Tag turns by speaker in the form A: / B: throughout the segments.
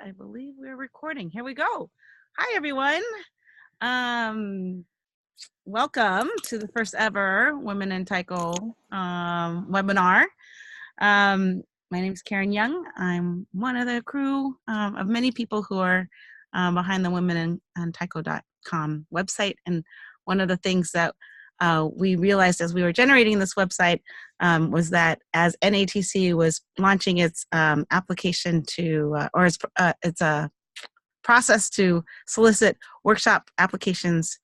A: I believe we're recording. Here we go. Hi, everyone. Welcome to the first ever Women in Taiko webinar. My name is Karen Young. I'm one of the crew of many people who are behind the Women in Taiko.com website. And one of the things that we realized as we were generating this website was that as NATC was launching its application to, it's a process to solicit workshop applications,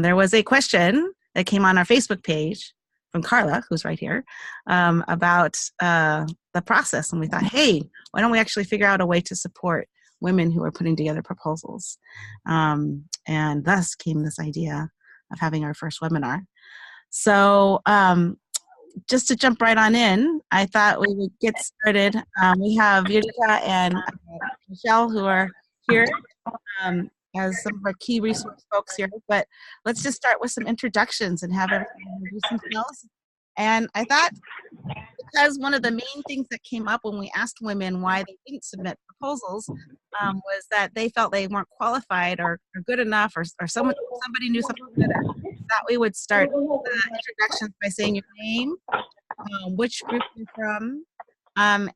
A: there was a question that came on our Facebook page from Carla, who's right here, about the process. And we thought, hey, why don't we actually figure out a way to support women who are putting together proposals? And thus came this idea of having our first webinar. So just to jump right on in, I thought we would get started. We have Yurika and Michelle who are here as some of our key resource folks here, but let's just start with some introductions and have everyone introduce themselves. And I thought, because one of the main things that came up when we asked women why they didn't submit proposals was that they felt they weren't qualified or good enough, or somebody knew something better. That we would start introductions by saying your name, which group you're from,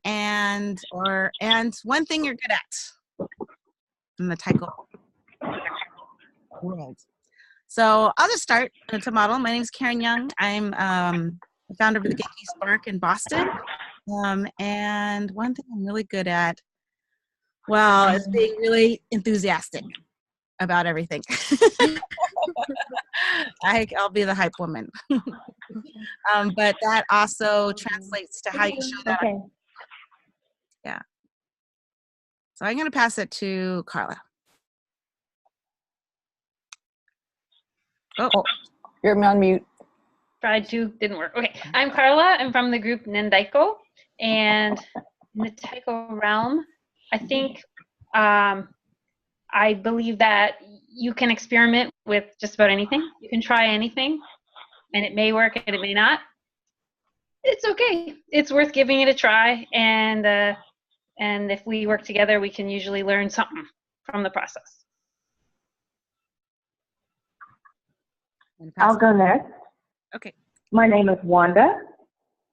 A: and one thing you're good at in the Taiko world. So I'll just start to model. My name is Karen Young. I'm the founder of the Genki Spark in Boston. And one thing I'm really good at, well, is being really enthusiastic about everything. I'll be the hype woman. But that also translates to how you show that. Okay. Yeah. So I'm going to pass it to Carla.
B: Oh, you're on mute.
C: Tried to, didn't work. Okay, I'm Carla. I'm from the group Nendaiko, and in the Taiko realm, I think I believe that you can experiment with just about anything. You can try anything, and it may work and it may not. It's okay. It's worth giving it a try, and if we work together, we can usually learn something from the process.
D: I'll go next.
A: Okay.
D: My name is Wanda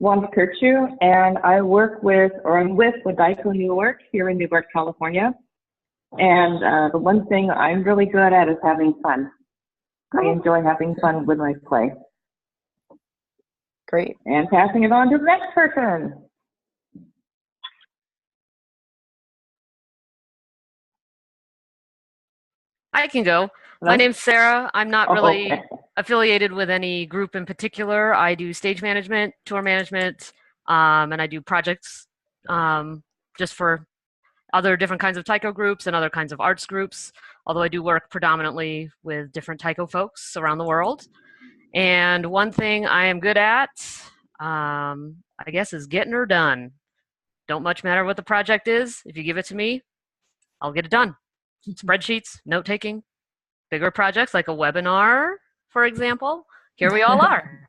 D: Kirchu, and I'm with Daiko Newark here in Newark, California. And the one thing I'm really good at is having fun. I enjoy having fun when I play.
B: Great.
D: And passing it on to the next person.
E: I can go. My name's Sarah. I'm not really affiliated with any group in particular. I do stage management, tour management, and I do projects just for other different kinds of Taiko groups and other kinds of arts groups, although I do work predominantly with different Taiko folks around the world. And one thing I am good at, I guess, is getting her done. Don't much matter what the project is. If you give it to me, I'll get it done. Spreadsheets, note-taking, bigger projects like a webinar, for example. Here we all are.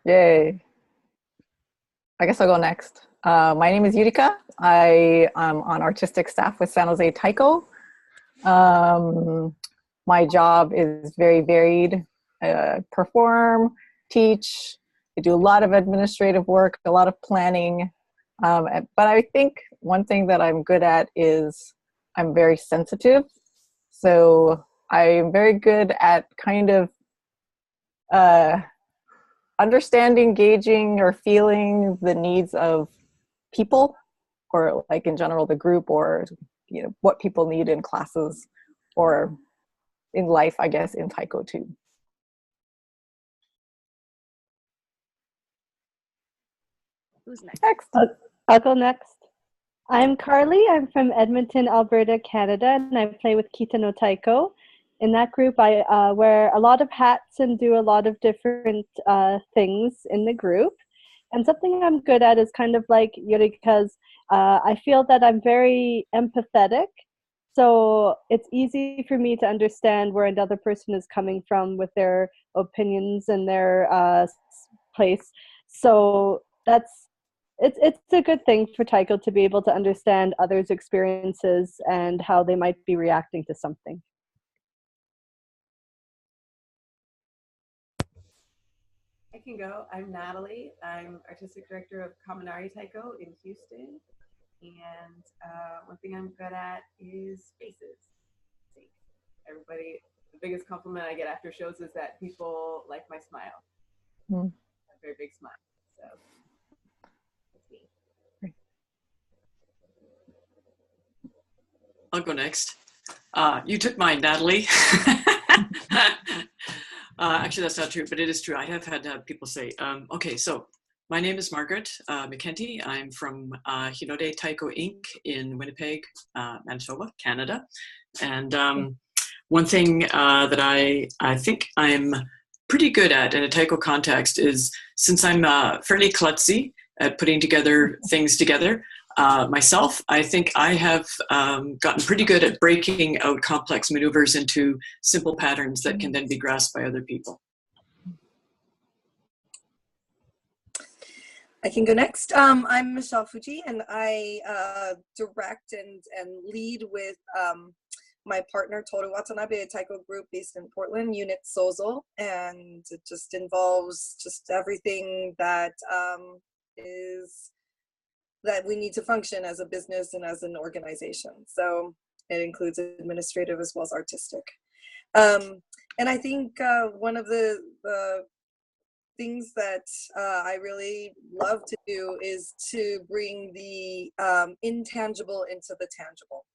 B: Yay. I guess I'll go next. My name is Yurika. I am on artistic staff with San Jose Taiko. My job is very varied. Perform, teach, I do a lot of administrative work, a lot of planning. But I think one thing that I'm good at is I'm very sensitive. So I'm very good at kind of understanding, gauging, or feeling the needs of people, or like in general the group, or what people need in classes or in life, I guess, in Taiko too.
A: Who's next?
F: I'll go next. I'm Carly. I'm from Edmonton, Alberta, Canada, and I play with Kita no Taiko. In that group, I wear a lot of hats and do a lot of different things in the group. And something I'm good at is kind of like Yurika's, I feel that I'm very empathetic. So it's easy for me to understand where another person is coming from with their opinions and their place. So that's it's a good thing for Taiko to be able to understand others' experiences and how they might be reacting to something.
G: I can go. I'm Natalie. I'm Artistic Director of Kaminari Taiko in Houston. And one thing I'm good at is faces. Everybody, the biggest compliment I get after shows is that people like my smile. A very big smile. So that's me.
H: I'll go next. You took mine, Natalie. Actually, that's not true, but it is true. I have had people say, okay, so my name is Margaret McKenty. I'm from Hinode Taiko Inc. in Winnipeg, Manitoba, Canada. And one thing that I think I'm pretty good at in a Taiko context is, since I'm fairly klutzy at putting together things together, myself, I think I have gotten pretty good at breaking out complex maneuvers into simple patterns that can then be grasped by other people.
I: I can go next. I'm Michelle Fujii, and I direct and lead with my partner Toru Watanabe, a Taiko group based in Portland, Unit Sozo, and it just involves just everything that that we need to function as a business and as an organization. So it includes administrative as well as artistic. And I think one of the things that I really love to do is to bring the intangible into the tangible.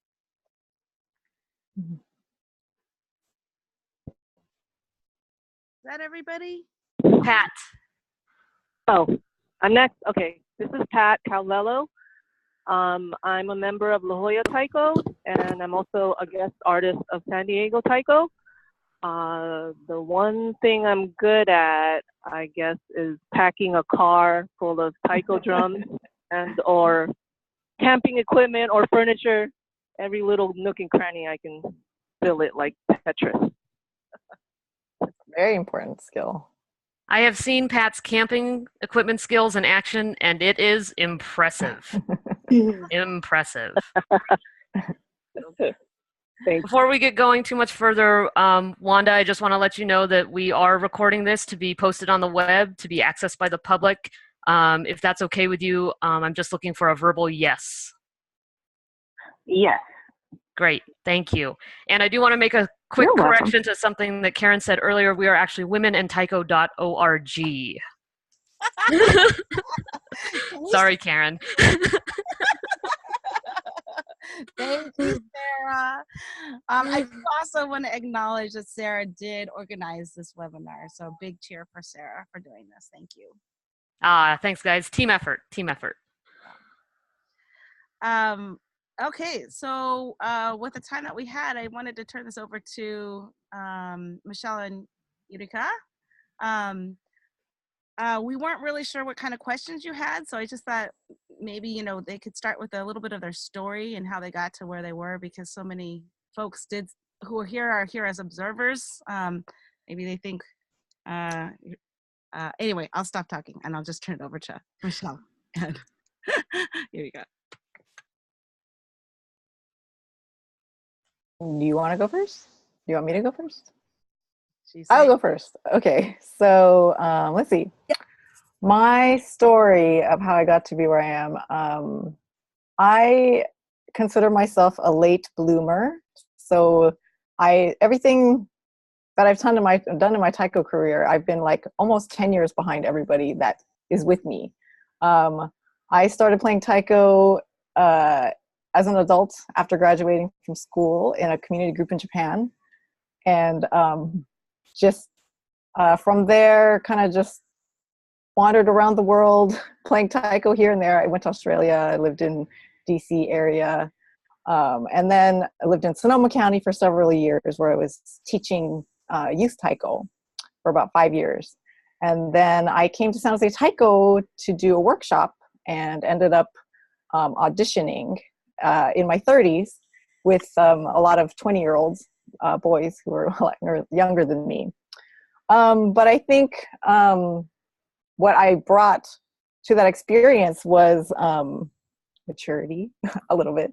A: Is that everybody?
E: Pat.
J: Oh, I'm next. Okay, this is Pat Calvello. I'm a member of La Jolla Taiko, and I'm also a guest artist of San Diego Taiko. The one thing I'm good at, I guess, is packing a car full of Taiko drums and or camping equipment or furniture. Every little nook and cranny, I can fill it like Tetris.
B: Very important skill.
E: I have seen Pat's camping equipment skills in action, and it is impressive. Impressive. Before we get going too much further, Wanda, I just want to let you know that we are recording this to be posted on the web, to be accessed by the public. If that's okay with you, I'm just looking for a verbal yes.
D: Yes.
E: Great, thank you. And I do want to make a quick correction to something that Karen said earlier. We are actually womenandtaiko.org. Sorry, Karen.
A: Thank you, Sarah. I also want to acknowledge that Sarah did organize this webinar. So big cheer for Sarah for doing this. Thank you.
E: Thanks, guys. Team effort. Team effort.
A: Okay, so with the time that we had, I wanted to turn this over to Michelle and Yurika. We weren't really sure what kind of questions you had, so I just thought maybe, you know, they could start with a little bit of their story and how they got to where they were, because so many folks who are here as observers. Maybe they think, anyway, I'll stop talking and I'll just turn it over to Michelle. And here you go.
B: Do you want to go first? Do you want me to go first? I'll go first. Okay, so let's see. Yeah. My story of how I got to be where I am. I consider myself a late bloomer. So everything that I've done in my Taiko career, I've been like almost 10 years behind everybody that is with me. I started playing Taiko as an adult after graduating from school in a community group in Japan. And just from there, kind of just wandered around the world playing Taiko here and there. I went to Australia. I lived in DC area. And then I lived in Sonoma County for several years, where I was teaching youth Taiko for about 5 years. And then I came to San Jose Taiko to do a workshop and ended up auditioning in my 30s with a lot of 20-year-olds, boys who were a lot younger than me. But I think what I brought to that experience was maturity a little bit.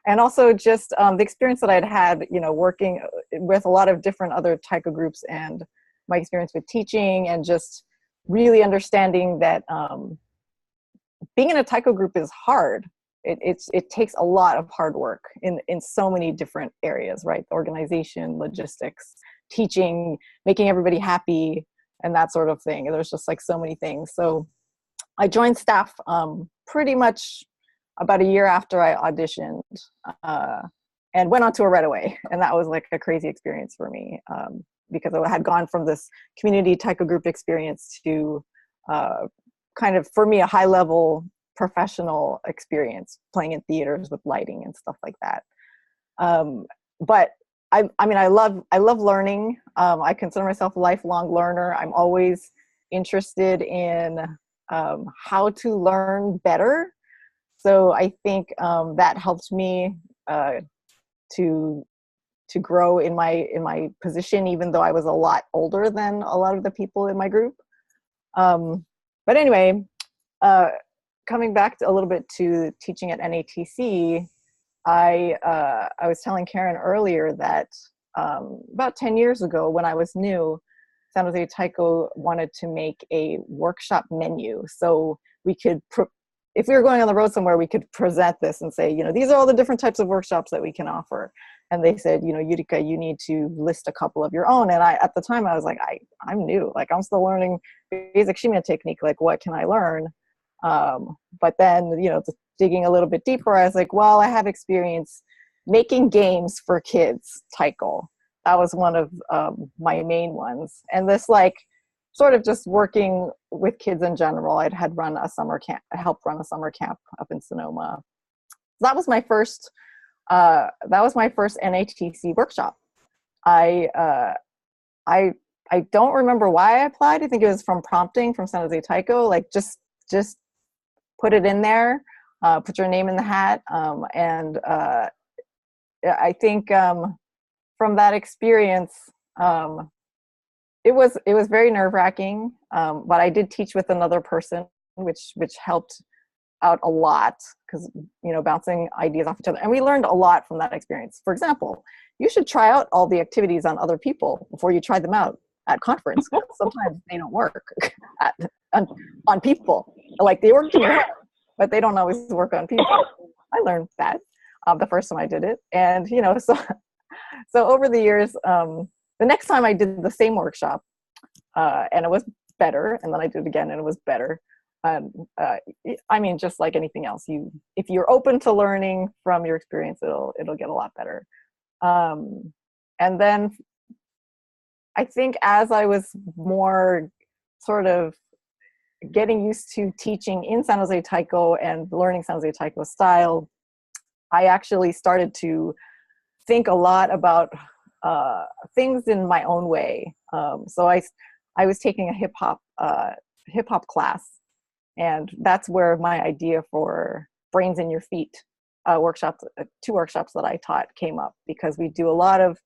B: And also just the experience that I'd had, you know, working with a lot of different other Taiko groups, and my experience with teaching, and just really understanding that being in a Taiko group is hard. It takes a lot of hard work in so many different areas, right? Organization, logistics, teaching, making everybody happy, and that sort of thing. There's just like so many things. So I joined staff pretty much about a year after I auditioned, and went on tour right away. And that was like a crazy experience for me, because I had gone from this community Taiko group experience to kind of, for me, a high level professional experience playing in theaters with lighting and stuff like that. But I mean, I love learning. I consider myself a lifelong learner. I'm always interested in how to learn better. So I think that helped me to grow in my position, even though I was a lot older than a lot of the people in my group. But anyway, coming back a little bit to teaching at NATC, I was telling Karen earlier that about 10 years ago, when I was new, San Jose Taiko wanted to make a workshop menu. So we could, if we were going on the road somewhere, we could present this and say, you know, these are all the different types of workshops that we can offer. And they said, you know, Yurika, you need to list a couple of your own. And at the time, I was like, I'm new. Like, I'm still learning basic Shimiya technique. Like, what can I learn? But then, you know, digging a little bit deeper, I was like, well, I have experience making games for kids, Taiko. That was one of my main ones. And this, like, sort of just working with kids in general. I had run a summer camp. I helped run a summer camp up in Sonoma. That was my first NATC workshop. I don't remember why I applied. I think it was from prompting from San Jose Taiko. Like, just put it in there, put your name in the hat, and I think from that experience, it was very nerve-wracking, but I did teach with another person, which helped out a lot, because, you know, bouncing ideas off each other, and we learned a lot from that experience. For example, you should try out all the activities on other people before you try them out at conference. Sometimes they don't work on people. Like, they work in your head, but they don't always work on people. I learned that the first time I did it, and, you know, so over the years, the next time I did the same workshop, and it was better, and then I did it again and it was better. I mean, just like anything else, if you're open to learning from your experience, it'll get a lot better. And then I think as I was more sort of getting used to teaching in San Jose Taiko and learning San Jose Taiko style, I actually started to think a lot about things in my own way. So I was taking a hip hop class, and that's where my idea for Brains in Your Feet workshops, 2 workshops that I taught, came up, because we do a lot of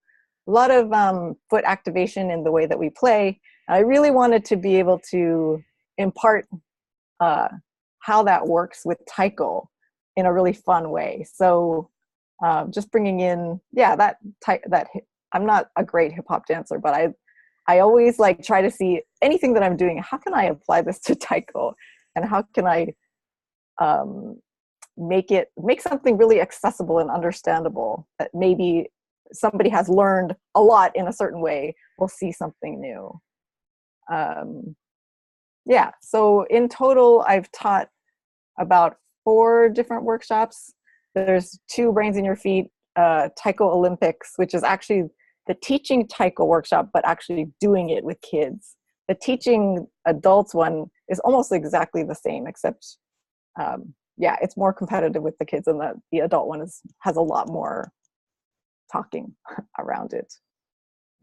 B: foot activation in the way that we play. And I really wanted to be able to impart how that works with Taiko in a really fun way. So just bringing in, that I'm not a great hip hop dancer, but I always like try to see anything that I'm doing, how can I apply this to Taiko, and how can I make something really accessible and understandable, that maybe somebody has learned a lot in a certain way will see something new. So in total, I've taught about 4 different workshops. There's 2 Brains in Your Feet, Taiko Olympics, which is actually the teaching Taiko workshop, but actually doing it with kids. The teaching adults one is almost exactly the same, except it's more competitive with the kids, and the adult one has a lot more talking around it.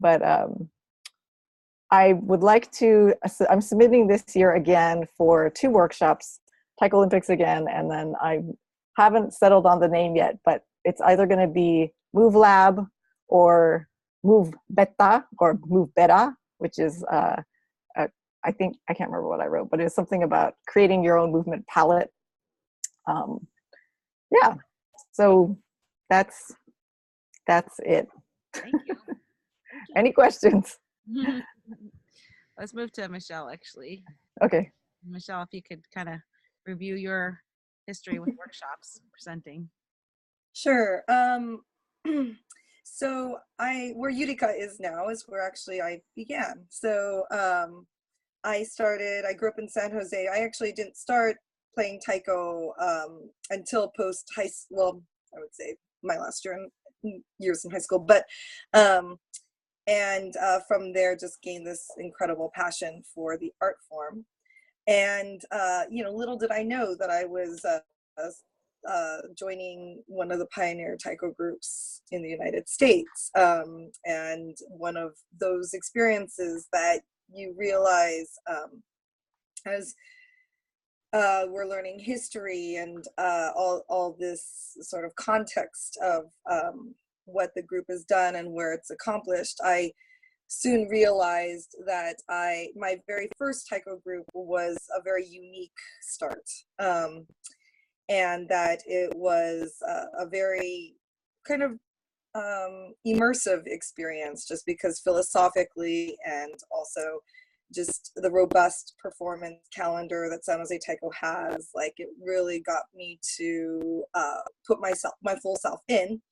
B: But I would like to, I'm submitting this year again for 2 workshops, Taiko Olympics again, and then I haven't settled on the name yet, but it's either going to be Move Lab or Move Beta, or Move Beta, which is, I think, I can't remember what I wrote, but it was something about creating your own movement palette. Yeah, so that's it.
A: Thank you.
B: Any questions?
A: Let's move to Michelle, actually.
B: Okay.
A: Michelle, if you could kind of review your history with workshops presenting.
I: Sure. So where Yurika is now is where actually I began. So I grew up in San Jose. I actually didn't start playing taiko until post high school. Well, I would say my last years in high school, but from there just gained this incredible passion for the art form. And little did I know that I was joining one of the pioneer taiko groups in the United States, and one of those experiences that you realize as we're learning history and all this sort of context of what the group has done and where it's accomplished. I soon realized that my very first taiko group was a very unique start, and that it was a very kind of immersive experience, just because philosophically and also just the robust performance calendar that San Jose Taiko has, like, it really got me to put my full self in.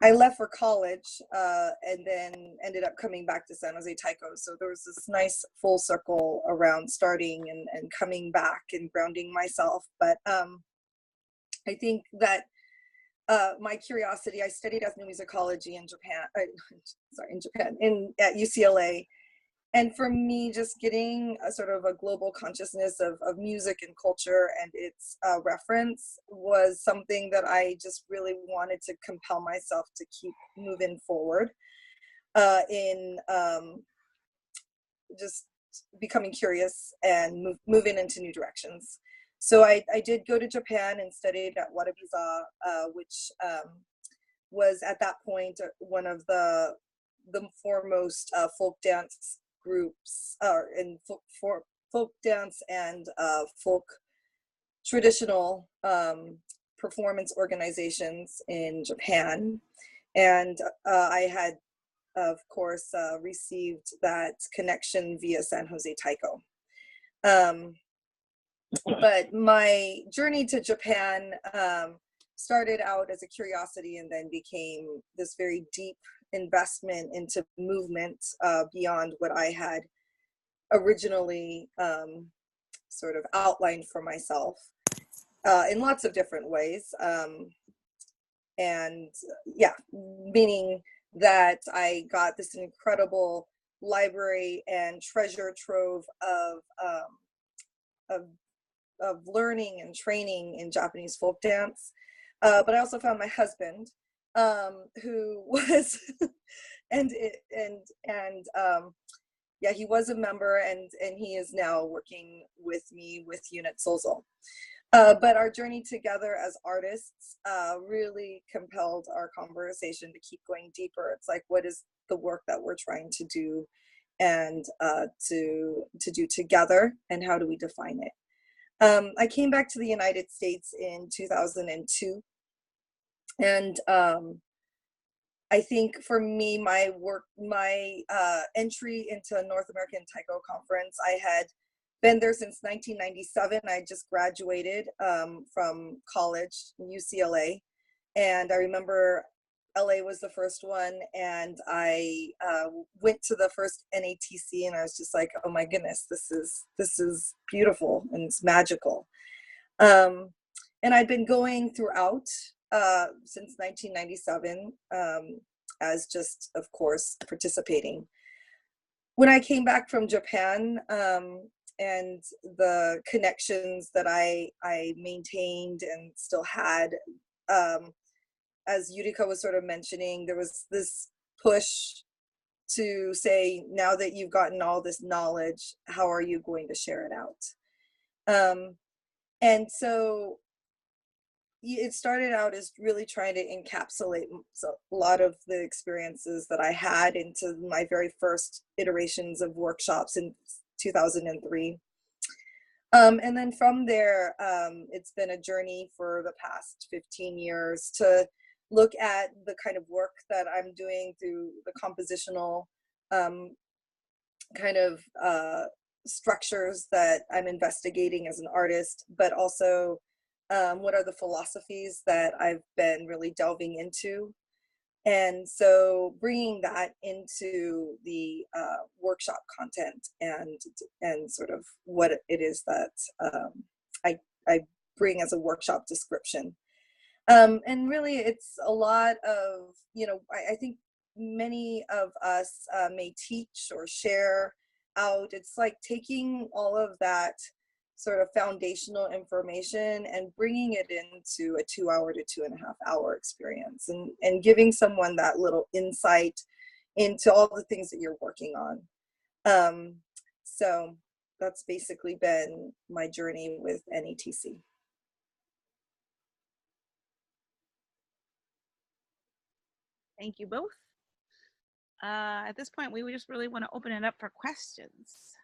I: I left for college and then ended up coming back to San Jose Taiko. So there was this nice full circle around starting and coming back and grounding myself. But I think that my curiosity, I studied ethnomusicology in Japan, at UCLA. And for me, just getting a sort of a global consciousness of music and culture and its reference was something that I just really wanted to compel myself to keep moving forward in just becoming curious and moving into new directions. So I did go to Japan and studied at Wadabiza, which was at that point one of the foremost folk dance groups, in folk dance and folk traditional performance organizations in Japan. And I had, of course, received that connection via San Jose Taiko. But my journey to Japan started out as a curiosity and then became this very deep investment into movement beyond what I had originally sort of outlined for myself in lots of different ways. And yeah, meaning that I got this incredible library and treasure trove of learning and training in Japanese folk dance. But I also found my husband, who was, yeah, he was a member, and he is now working with me with Unit Soulsol. But our journey together as artists really compelled our conversation to keep going deeper. It's like, what is the work that we're trying to do and to do together, and how do we define it? I came back to the United States in 2002. And I think for me, my entry into North American Taiko Conference, I had been there since 1997. I just graduated from college, UCLA. And I remember LA was the first one. And I went to the first NATC, and I was just like, oh my goodness, this is beautiful and it's magical. And I'd been going throughout since 1997 as just, of course, participating. When I came back from Japan, and the connections that I maintained and still had, as Yurika was sort of mentioning, there was this push to say, now that you've gotten all this knowledge, how are you going to share it out? And so, it started out as really trying to encapsulate a lot of the experiences that I had into my very first iterations of workshops in 2003. And then from there, it's been a journey for the past 15 years to look at the kind of work that I'm doing through the compositional kind of structures that I'm investigating as an artist, but also what are the philosophies that I've been really delving into. And so bringing that into the workshop content and sort of what it is that I bring as a workshop description. And really it's a lot of, you know, I think many of us may teach or share out. It's like taking all of that sort of foundational information and bringing it into a 2-hour to 2.5-hour experience and giving someone that little insight into all the things that you're working on. So that's basically been my journey with NATC.
A: Thank you both. At this point, we would just really want to open it up for questions.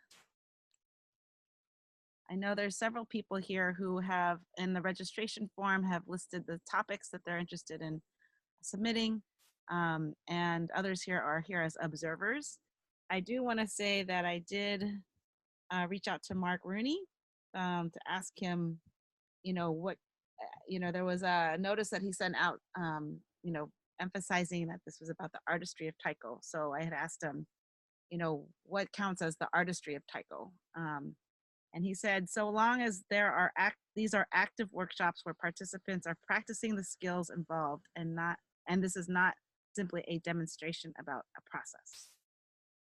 A: I know there's several people here who have, in the registration form, have listed the topics that they're interested in submitting, and others here are here as observers. I do want to say that I did reach out to Mark Rooney to ask him, you know, what, you know, there was a notice that he sent out, you know, emphasizing that this was about the artistry of Taiko. So I had asked him, you know, what counts as the artistry of Taiko? And he said, so long as there are these are active workshops where participants are practicing the skills involved and this is not simply a demonstration about a process.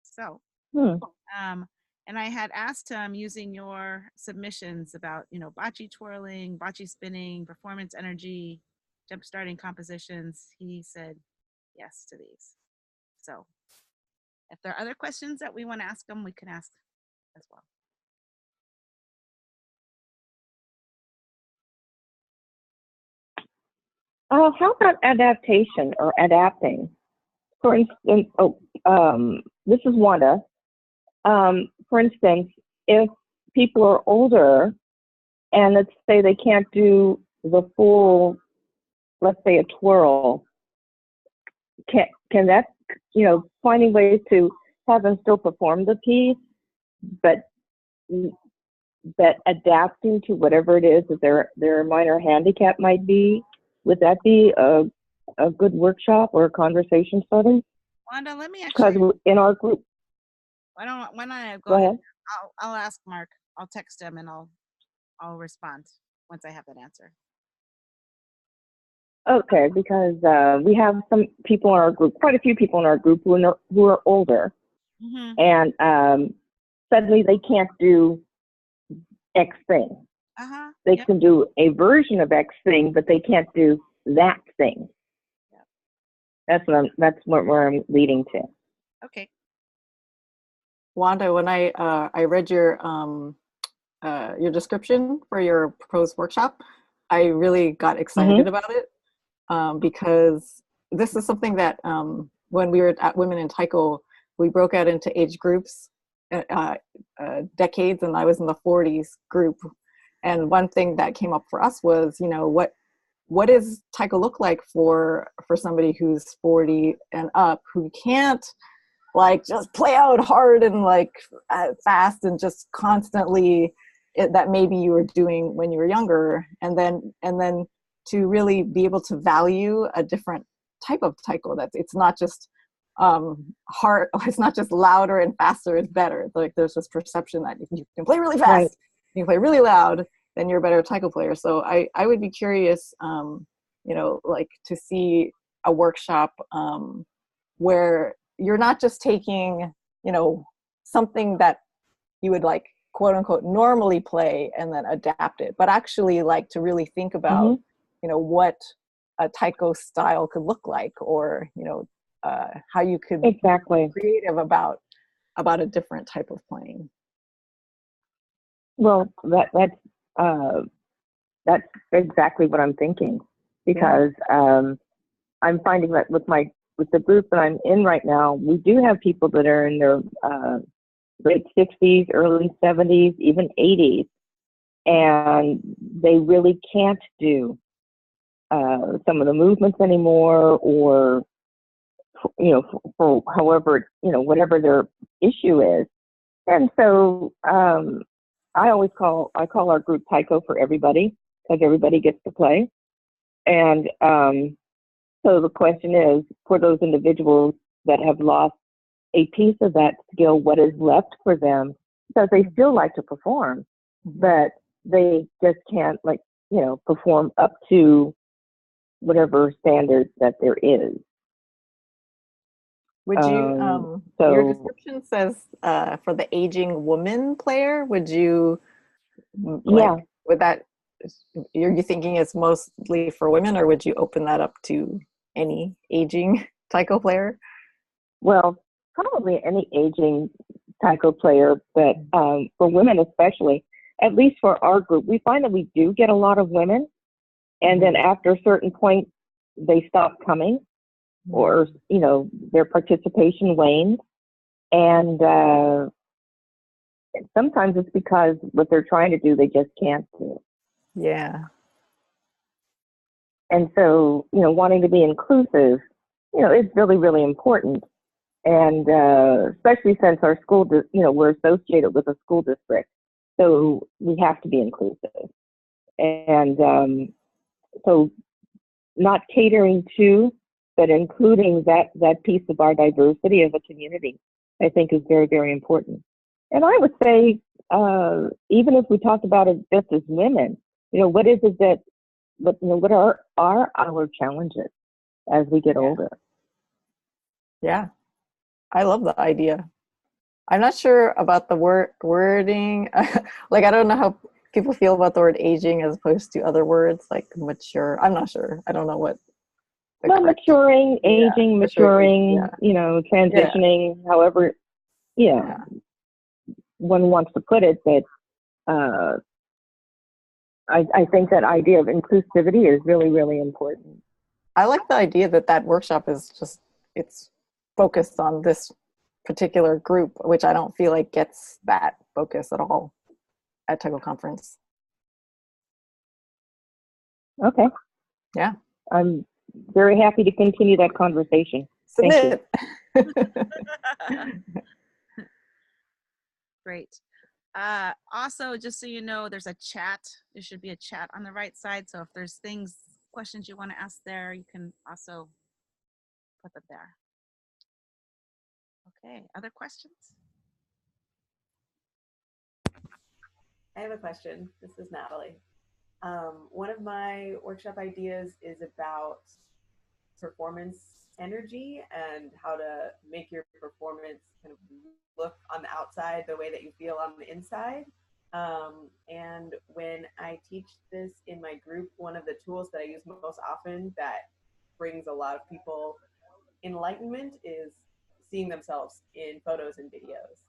A: So, and I had asked him, using your submissions about, you know, bocce twirling, bocce spinning, performance energy, jump-starting compositions, he said yes to these. So if there are other questions that we want to ask him, we can ask as well.
K: How about adaptation or adapting? For instance, this is Wanda. For instance, if people are older and let's say they can't do the full, let's say a twirl, can that, you know, finding ways to have them still perform the piece, but adapting to whatever it is that their minor handicap might be, would that be a good workshop or a conversation starter?
A: Wanda, let me actually,
K: because in our group.
A: Why don't I
K: go ahead?
A: I'll ask Mark. I'll text him and I'll respond once I have that answer.
K: Okay, because we have some people in our group, quite a few people in our group who are older, and suddenly they can't do X thing. They can do a version of X thing, but they can't do that thing. That's where I'm leading to.
A: Okay.
B: Wanda, when I read your description for your proposed workshop, I really got excited about it because this is something that when we were at Women in Taiko, we broke out into age groups, decades, and I was in the 40s group. And one thing that came up for us was, you know, what does Taiko look like for somebody who's 40 and up who can't like just play out hard and like fast and just constantly that maybe you were doing when you were younger, and then to really be able to value a different type of Taiko, that it's not just hard, it's not just louder and faster, it's better. Like there's this perception that you can play really fast, you can play really loud, then you're a better Taiko player. So I would be curious, you know, like to see a workshop where you're not just taking, you know, something that you would like quote unquote normally play and then adapt it, but actually like to really think about, you know, what a Taiko style could look like, or, you know, how you could be creative about a different type of playing.
K: Well, that's that's exactly what I'm thinking, because I'm finding that with the group that I'm in right now, we do have people that are in their late 60s, early 70s, even 80s, and they really can't do some of the movements anymore, or for however, whatever their issue is. And so I call our group Taiko for everybody, because everybody gets to play. And so the question is, for those individuals that have lost a piece of that skill, what is left for them? Because they still like to perform, but they just can't, perform up to whatever standards that there is.
B: Would you, your description says for the aging woman player, would you, would that, are you thinking it's mostly for women, or would you open that up to any aging taiko player?
K: Well, probably any aging taiko player, but for women especially, at least for our group, we find that we do get a lot of women, and then after a certain point, they stop coming, or their participation wanes, and sometimes it's because what they're trying to do, they just can't do.
B: Yeah.
K: And so, wanting to be inclusive, is really, really important. And especially since our school, we're associated with a school district, so we have to be inclusive. And so not catering to, but including that piece of our diversity as a community, I think is very, very important. And I would say, even if we talked about it just as women, what is it that, what are our challenges as we get older?
B: Yeah, I love the idea. I'm not sure about the wording. Like, I don't know how people feel about the word aging as opposed to other words like mature. I'm not sure. I don't know what.
K: Well, maturing, aging, maturing, transitioning, however, one wants to put it. But I think that idea of inclusivity is really, really important.
B: I like the idea that workshop is it's focused on this particular group, which I don't feel like gets that focus at all at Taiko Conference.
K: Okay.
B: Yeah.
K: I'm very happy to continue that conversation.
B: Submit.
K: Thank you.
A: Great. Also, just so you know, there's a chat. There should be a chat on the right side. So if there's questions you want to ask there, you can also put them there. Okay, other questions?
G: I have a question. This is Natalie. One of my workshop ideas is about performance energy and how to make your performance kind of look on the outside the way that you feel on the inside. And when I teach this in my group, one of the tools that I use most often that brings a lot of people enlightenment is seeing themselves in photos and videos.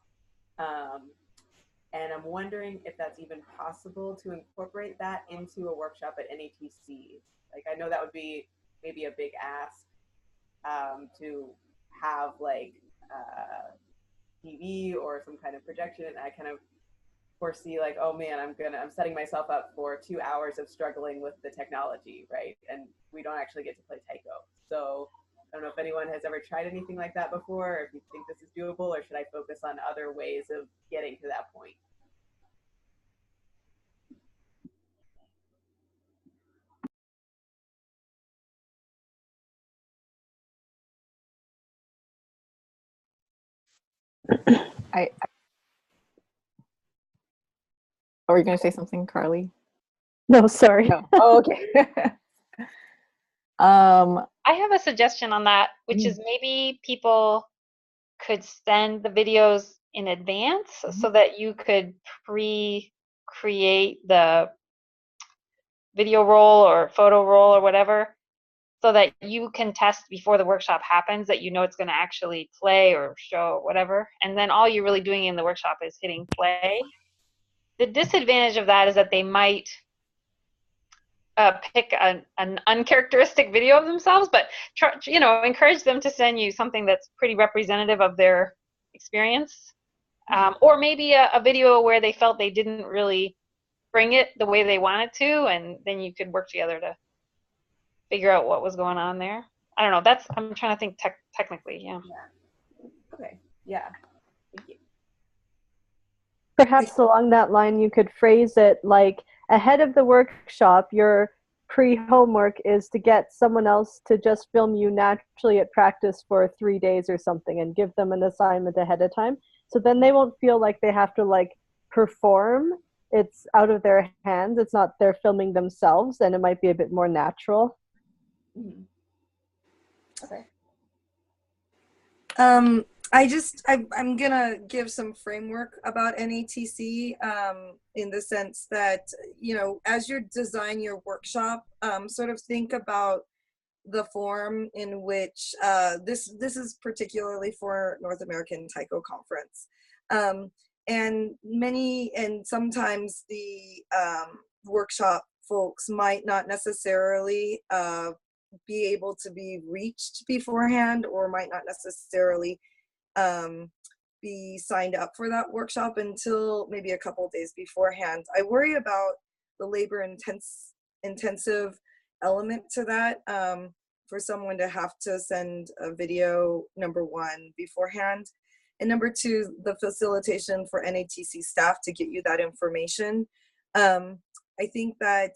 G: And I'm wondering if that's even possible to incorporate that into a workshop at NATC. Like, I know that would be maybe a big ask to have like TV or some kind of projection. And I kind of foresee like, oh man, I'm setting myself up for 2 hours of struggling with the technology, right? And we don't actually get to play Taiko. So I don't know if anyone has ever tried anything like that before, or if you think this is doable, or should I focus on other ways of getting to that point?
B: Are you going to say something, Carly?
F: No, sorry.
B: No. Oh, okay.
C: I have a suggestion on that, which is maybe people could send the videos in advance so that you could pre-create the video roll or photo roll or whatever, so that you can test before the workshop happens that you know it's going to actually play or show or whatever. And then all you're really doing in the workshop is hitting play. The disadvantage of that is that they might pick an uncharacteristic video of themselves, but try, encourage them to send you something that's pretty representative of their experience, or maybe a video where they felt they didn't really bring it the way they wanted to, and then you could work together to figure out what was going on there. I don't know. I'm trying to think technically. Yeah.
G: Okay. Yeah. Thank you.
F: Perhaps along that line, you could phrase it like, ahead of the workshop, your pre-homework is to get someone else to just film you naturally at practice for 3 days or something, and give them an assignment ahead of time. So then they won't feel like they have to like perform. It's out of their hands. It's not they're filming themselves, and it might be a bit more natural.
G: Mm-hmm. Okay.
I: I'm gonna give some framework about NATC in the sense that, as you design your workshop, sort of think about the form in which this is particularly for North American Taiko Conference, and sometimes the workshop folks might not necessarily be able to be reached beforehand, or might not necessarily be signed up for that workshop until maybe a couple of days beforehand. I worry about the labor intensive element to that, for someone to have to send a video, number one, beforehand, and number two, the facilitation for NATC staff to get you that information. I think that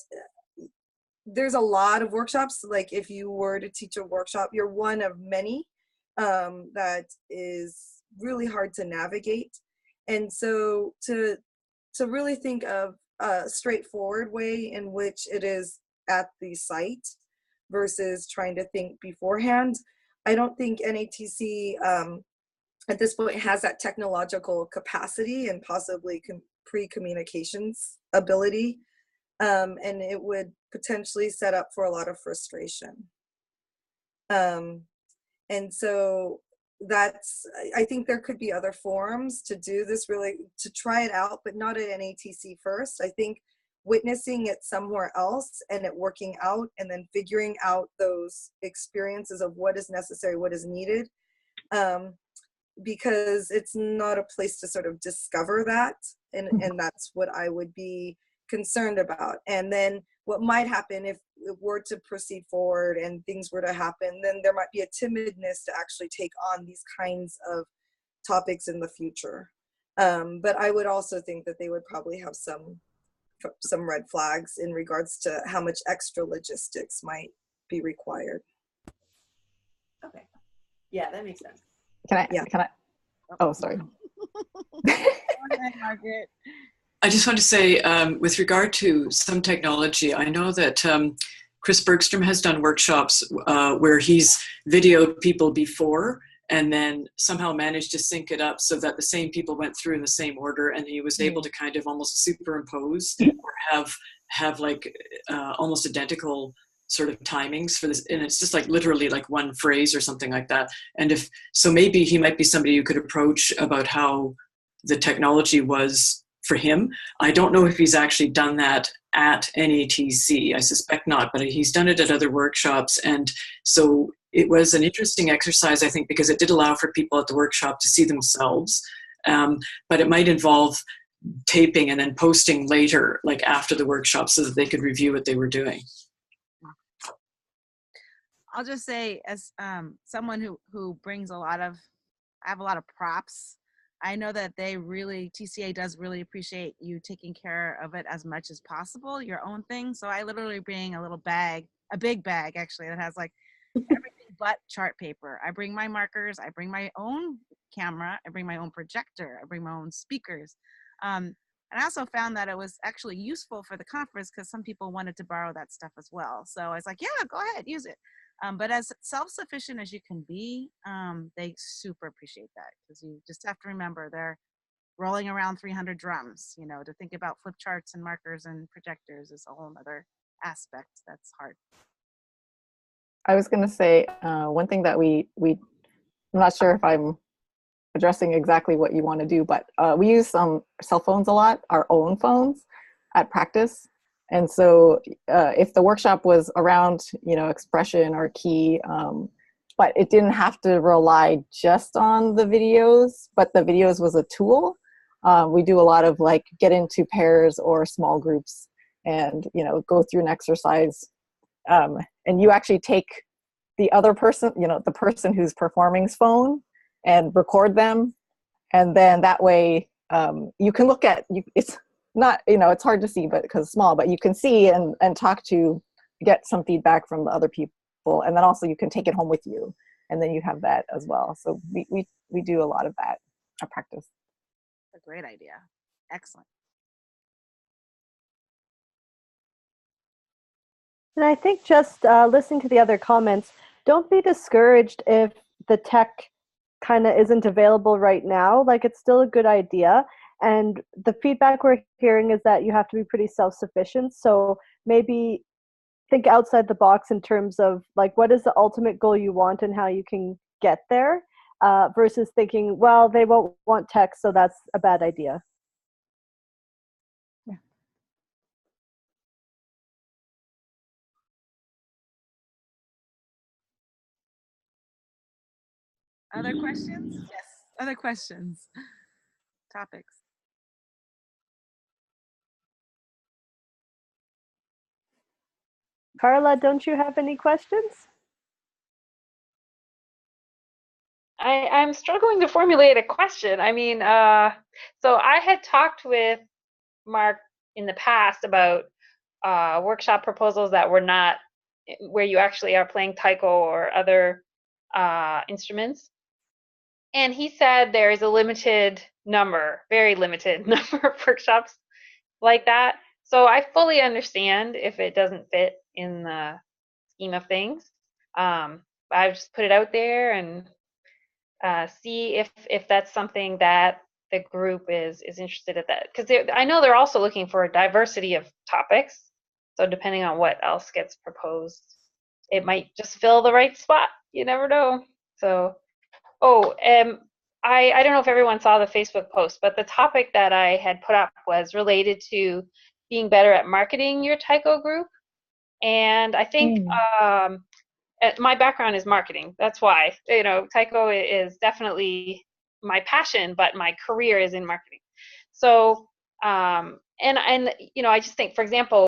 I: there's a lot of workshops, like if you were to teach a workshop, you're one of many that is really hard to navigate. And so to really think of a straightforward way in which it is at the site versus trying to think beforehand, I don't think NATC at this point has that technological capacity and possibly pre-communications ability, and it would potentially set up for a lot of frustration. And so I think there could be other forums to do this, really to try it out, but not at NATC first. I think witnessing it somewhere else and it working out, and then figuring out those experiences of what is necessary, what is needed, because it's not a place to sort of discover that, and that's what I would be concerned about. And then what might happen if it were to proceed forward and things were to happen, then there might be a timidness to actually take on these kinds of topics in the future. But I would also think that they would probably have some red flags in regards to how much extra logistics might be required.
G: Okay. Yeah, that makes sense.
B: Can I? Oh, sorry.
A: Margaret.
H: I just want to say, with regard to some technology, I know that Chris Bergstrom has done workshops where he's videoed people before and then somehow managed to sync it up so that the same people went through in the same order, and he was able to kind of almost superimpose or have like almost identical sort of timings for this, and it's just like literally like one phrase or something like that. And if so, maybe he might be somebody you could approach about how the technology was for him. I don't know if he's actually done that at NATC. I suspect not, but he's done it at other workshops. And so it was an interesting exercise, I think, because it did allow for people at the workshop to see themselves. But it might involve taping and then posting later, like after the workshop, so that they could review what they were doing.
A: I'll just say, as someone who brings I have a lot of props. I know that TCA does really appreciate you taking care of it as much as possible, your own thing. So I literally bring a big bag actually, that has like everything but chart paper. I bring my markers, I bring my own camera, I bring my own projector, I bring my own speakers. And I also found that it was actually useful for the conference because some people wanted to borrow that stuff as well. So I was like, yeah, go ahead, use it. But as self-sufficient as you can be, they super appreciate that, because you just have to remember they're rolling around 300 drums. To think about flip charts and markers and projectors is a whole other aspect that's hard.
B: I was going to say one thing that I'm not sure if I'm addressing exactly what you want to do, but we use cell phones a lot, our own phones at practice. And so if the workshop was around, expression or key, but it didn't have to rely just on the videos, but the videos was a tool. We do a lot of like get into pairs or small groups and, go through an exercise. And you actually take the other person, the person who's performing's phone and record them. And then that way you can look at, it's not, it's hard to see, but because it's small, but you can see and talk to, get some feedback from the other people. And then also you can take it home with you. And then you have that as well. So we do a lot of that, a practice.
A: A great idea. Excellent.
F: And I think just listening to the other comments, don't be discouraged if the tech kind of isn't available right now. Like, it's still a good idea. And the feedback we're hearing is that you have to be pretty self-sufficient. So maybe think outside the box in terms of like, what is the ultimate goal you want and how you can get there, versus thinking, well, they won't want tech, so that's a bad idea.
B: Yeah.
A: Other questions? Yes. Other questions. Topics.
F: Carla, don't you have any questions?
C: I'm struggling to formulate a question. I mean, so I had talked with Mark in the past about workshop proposals that were not where you actually are playing taiko or other instruments. And he said there is a limited number, very limited number of workshops like that. So I fully understand if it doesn't fit in the scheme of things. I just put it out there and see if that's something that the group is interested in, that because I know they're also looking for a diversity of topics. So depending on what else gets proposed, it might just fill the right spot. You never know. So, I don't know if everyone saw the Facebook post, but the topic that I had put up was related to being better at marketing your taiko group. And I think my background is marketing. That's why, taiko is definitely my passion, but my career is in marketing. So, and I just think, for example,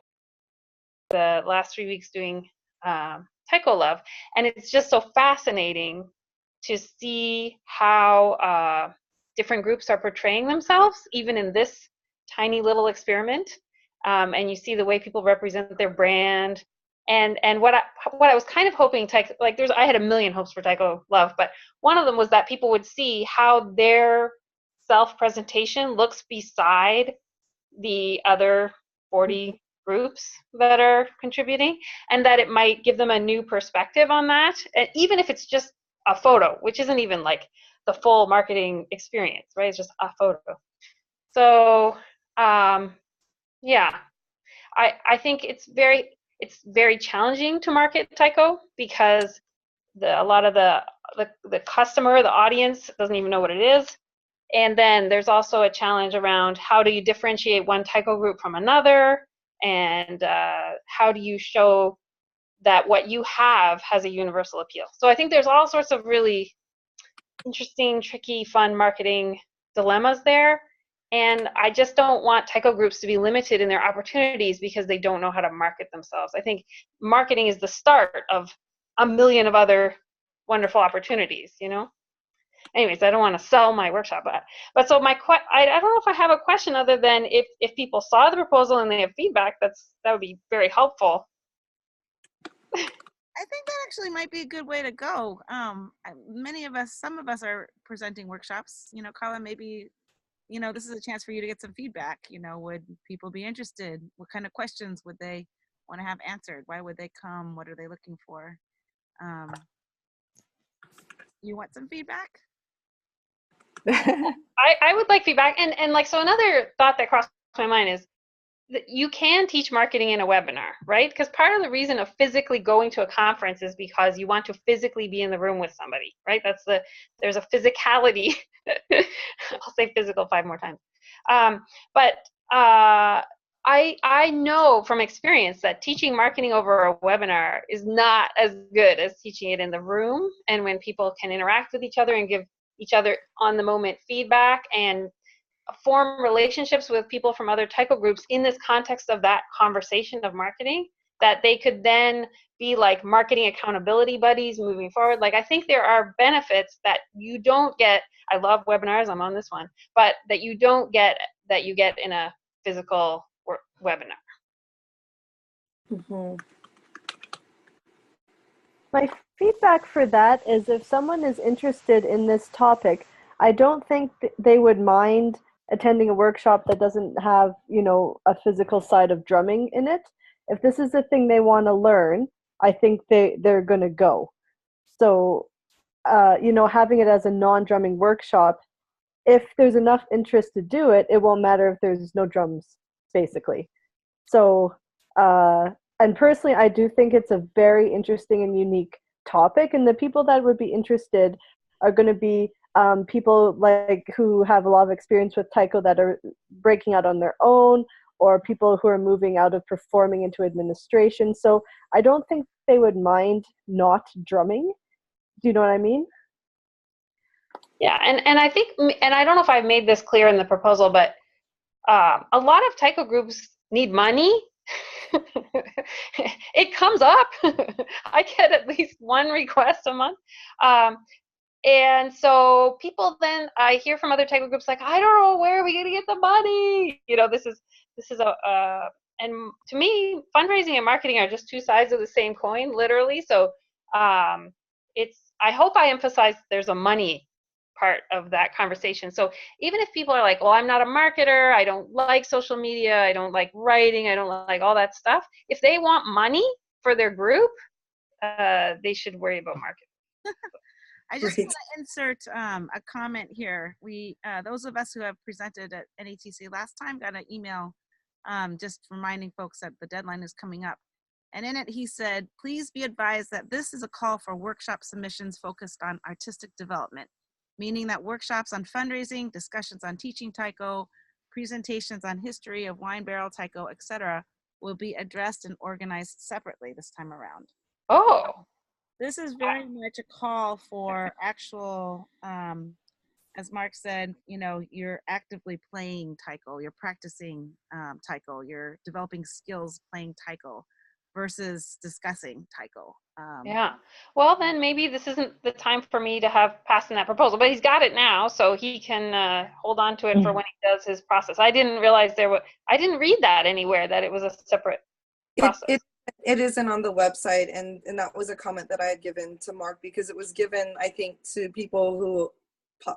C: the last 3 weeks doing Taiko Love, and it's just so fascinating to see how different groups are portraying themselves, even in this tiny little experiment. And you see the way people represent their brand. And what I was kind of hoping, I had a million hopes for Taiko Love, but one of them was that people would see how their self-presentation looks beside the other 40 groups that are contributing, and that it might give them a new perspective on that, and even if it's just a photo, which isn't even like the full marketing experience, right? It's just a photo. So yeah, I think it's very challenging to market taiko because a lot of the customer, the audience, doesn't even know what it is. And then there's also a challenge around how do you differentiate one taiko group from another, and how do you show that what you have has a universal appeal. So I think there's all sorts of really interesting, tricky, fun marketing dilemmas there. And I just don't want taiko groups to be limited in their opportunities because they don't know how to market themselves. I think marketing is the start of a million of other wonderful opportunities, Anyways, I don't want to sell my workshop, but so I don't know if I have a question other than if people saw the proposal and they have feedback, that would be very helpful.
A: I think that actually might be a good way to go. Some of us are presenting workshops. Carla, maybe, this is a chance for you to get some feedback. Would people be interested? What kind of questions would they want to have answered? Why would they come? What are they looking for? You want some feedback?
C: I would like feedback, and so another thought that crossed my mind is that you can teach marketing in a webinar, right? Because part of the reason of physically going to a conference is because you want to physically be in the room with somebody, right? There's a physicality. I'll say physical 5 more times. But I know from experience that teaching marketing over a webinar is not as good as teaching it in the room, and when people can interact with each other and give each other on the moment feedback and form relationships with people from other Taiko groups in this context of that conversation of marketing, that they could then be like marketing accountability buddies moving forward. Like, I think there are benefits that you don't get. I love webinars, I'm on this one, but that you don't get, that you get in a physical webinar.
I: Mm-hmm.
F: My feedback for that is if someone is interested in this topic, I don't think they would mind attending a workshop that doesn't have, you know, a physical side of drumming in it. If this is the thing they want to learn, I think they're going to go. So, you know, having it as a non-drumming workshop, if there's enough interest to do it, it won't matter if there's no drums, basically. So, and personally, I do think it's a very interesting and unique topic, and the people that would be interested are going to be people like who have a lot of experience with taiko that are breaking out on their own, or people who are moving out of performing into administration. So I don't think they would mind not drumming. Do you know what I mean?
C: Yeah, and I think, and I don't know if I've made this clear in the proposal, but a lot of taiko groups need money. It comes up. I get at least one request a month. And so people then, I hear from other taiko groups like, I don't know where are we going to get the money. You know, this is and to me, fundraising and marketing are just two sides of the same coin, literally. So I hope I emphasize there's a money part of that conversation. So even if people are like, well, I'm not a marketer, I don't like social media, I don't like writing, I don't like all that stuff, if they want money for their group, they should worry about marketing.
A: I just want to insert a comment here. We, those of us who have presented at NATC last time, got an email just reminding folks that the deadline is coming up. And in it, he said, please be advised that this is a call for workshop submissions focused on artistic development, meaning that workshops on fundraising, discussions on teaching taiko, presentations on history of wine barrel taiko, etc., will be addressed and organized separately this time around.
C: Oh.
A: This is very much a call for actual, as Mark said, you know, you're actively playing taiko, you're practicing taiko, you're developing skills playing taiko versus discussing taiko.
C: Yeah. Well, then maybe this isn't the time for me to have passed in that proposal, but he's got it now, so he can hold on to it for when he does his process. I didn't realize I didn't read that anywhere, that it was a separate process.
I: It isn't on the website, and that was a comment that I had given to Mark, because it was given, I think, to people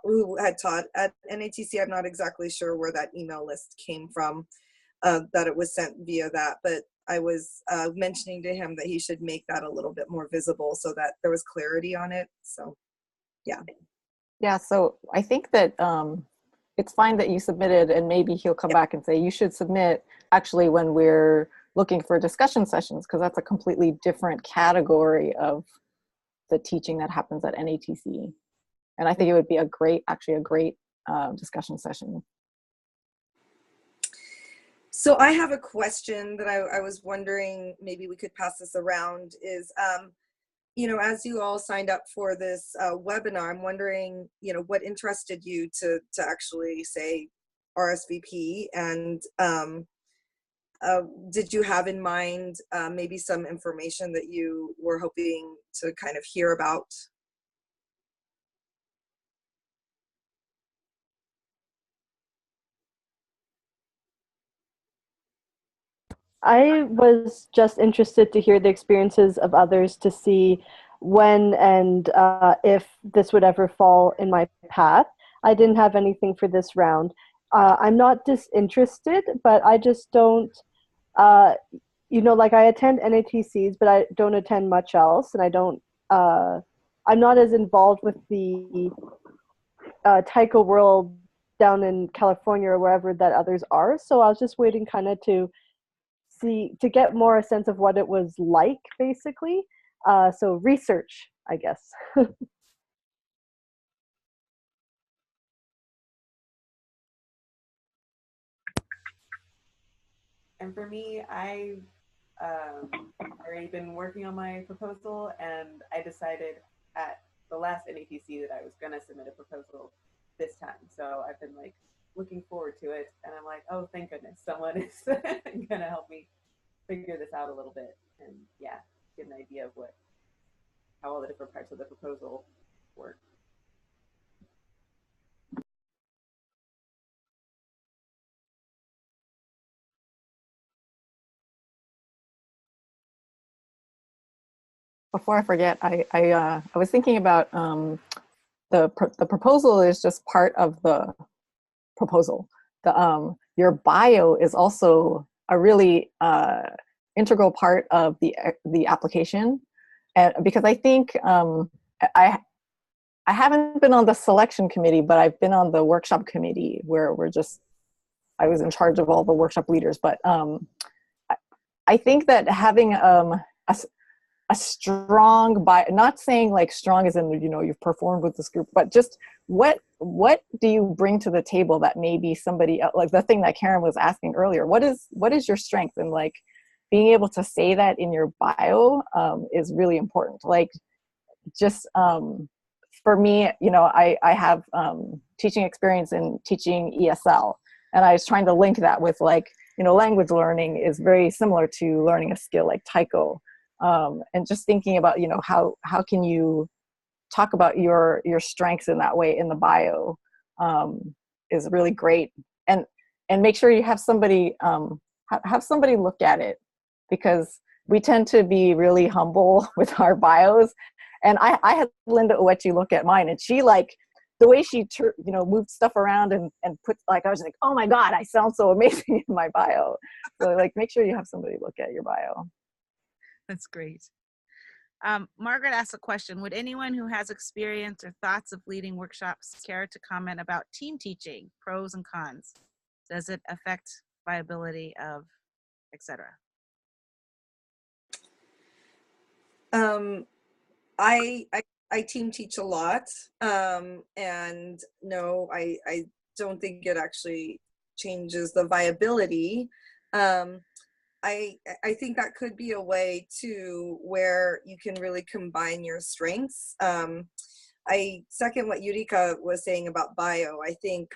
I: who had taught at NATC. I'm not exactly sure where that email list came from, that it was sent via that, but I was mentioning to him that he should make that a little bit more visible so that there was clarity on it. So, yeah.
B: Yeah, so I think that it's fine that you submitted, and maybe he'll come back and say you should submit actually when we're looking for discussion sessions, because that's a completely different category of the teaching that happens at NATC. And I think it would be actually a great discussion session.
I: So I have a question that I was wondering, maybe we could pass this around, is, you know, as you all signed up for this webinar, I'm wondering, you know, what interested you to actually say RSVP, and did you have in mind maybe some information that you were hoping to kind of hear about?
F: I was just interested to hear the experiences of others, to see when and if this would ever fall in my path. I didn't have anything for this round. I'm not disinterested, but I just don't, you know, like I attend NATCs, but I don't attend much else, and I don't, I'm not as involved with the taiko world down in California or wherever that others are. So I was just waiting kind of to get more a sense of what it was like, basically. So research, I guess.
G: And for me, I've already been working on my proposal, and I decided at the last NATC that I was going to submit a proposal this time. So I've been like looking forward to it, and I'm like, oh, thank goodness, someone is going to help me figure this out a little bit, and yeah, get an idea of how all the different parts of the proposal work.
B: Before I forget, I was thinking about the proposal is just part of the proposal. Your bio is also a really integral part of the application, and because I think I haven't been on the selection committee, but I've been on the workshop committee where I was in charge of all the workshop leaders. But I think that having a strong bio, not saying like strong as in, you know, you've performed with this group, but just what do you bring to the table that maybe somebody else, like the thing that Karen was asking earlier, what is your strength? And like being able to say that in your bio is really important. Like just for me, you know, I have teaching experience in teaching ESL, and I was trying to link that with like, you know, language learning is very similar to learning a skill like Taiko. And just thinking about, you know, how can you talk about your strengths in that way in the bio is really great, and make sure you have somebody have somebody look at it, because we tend to be really humble with our bios. And I had Linda Uechi look at mine, and she, like, the way she you know, moved stuff around and put, like, I was like, oh my God, I sound so amazing in my bio. So like, make sure you have somebody look at your bio.
A: That's great. Margaret asked a question: would anyone who has experience or thoughts of leading workshops care to comment about team teaching, pros and cons? Does it affect viability of, etc.?
I: I team teach a lot, and no, I don't think it actually changes the viability. I think that could be a way to where you can really combine your strengths. I second what Yurika was saying about bio. I think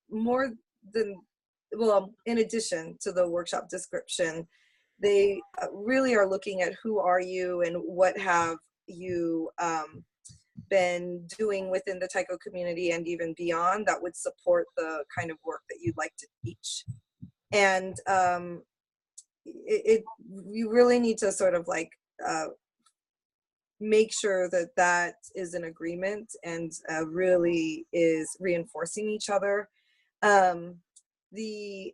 I: more than, well, in addition to the workshop description, they really are looking at who are you and what have you been doing within the Taiko community and even beyond that would support the kind of work that you'd like to teach. And you really need to sort of like make sure that that is an agreement and really is reinforcing each other. The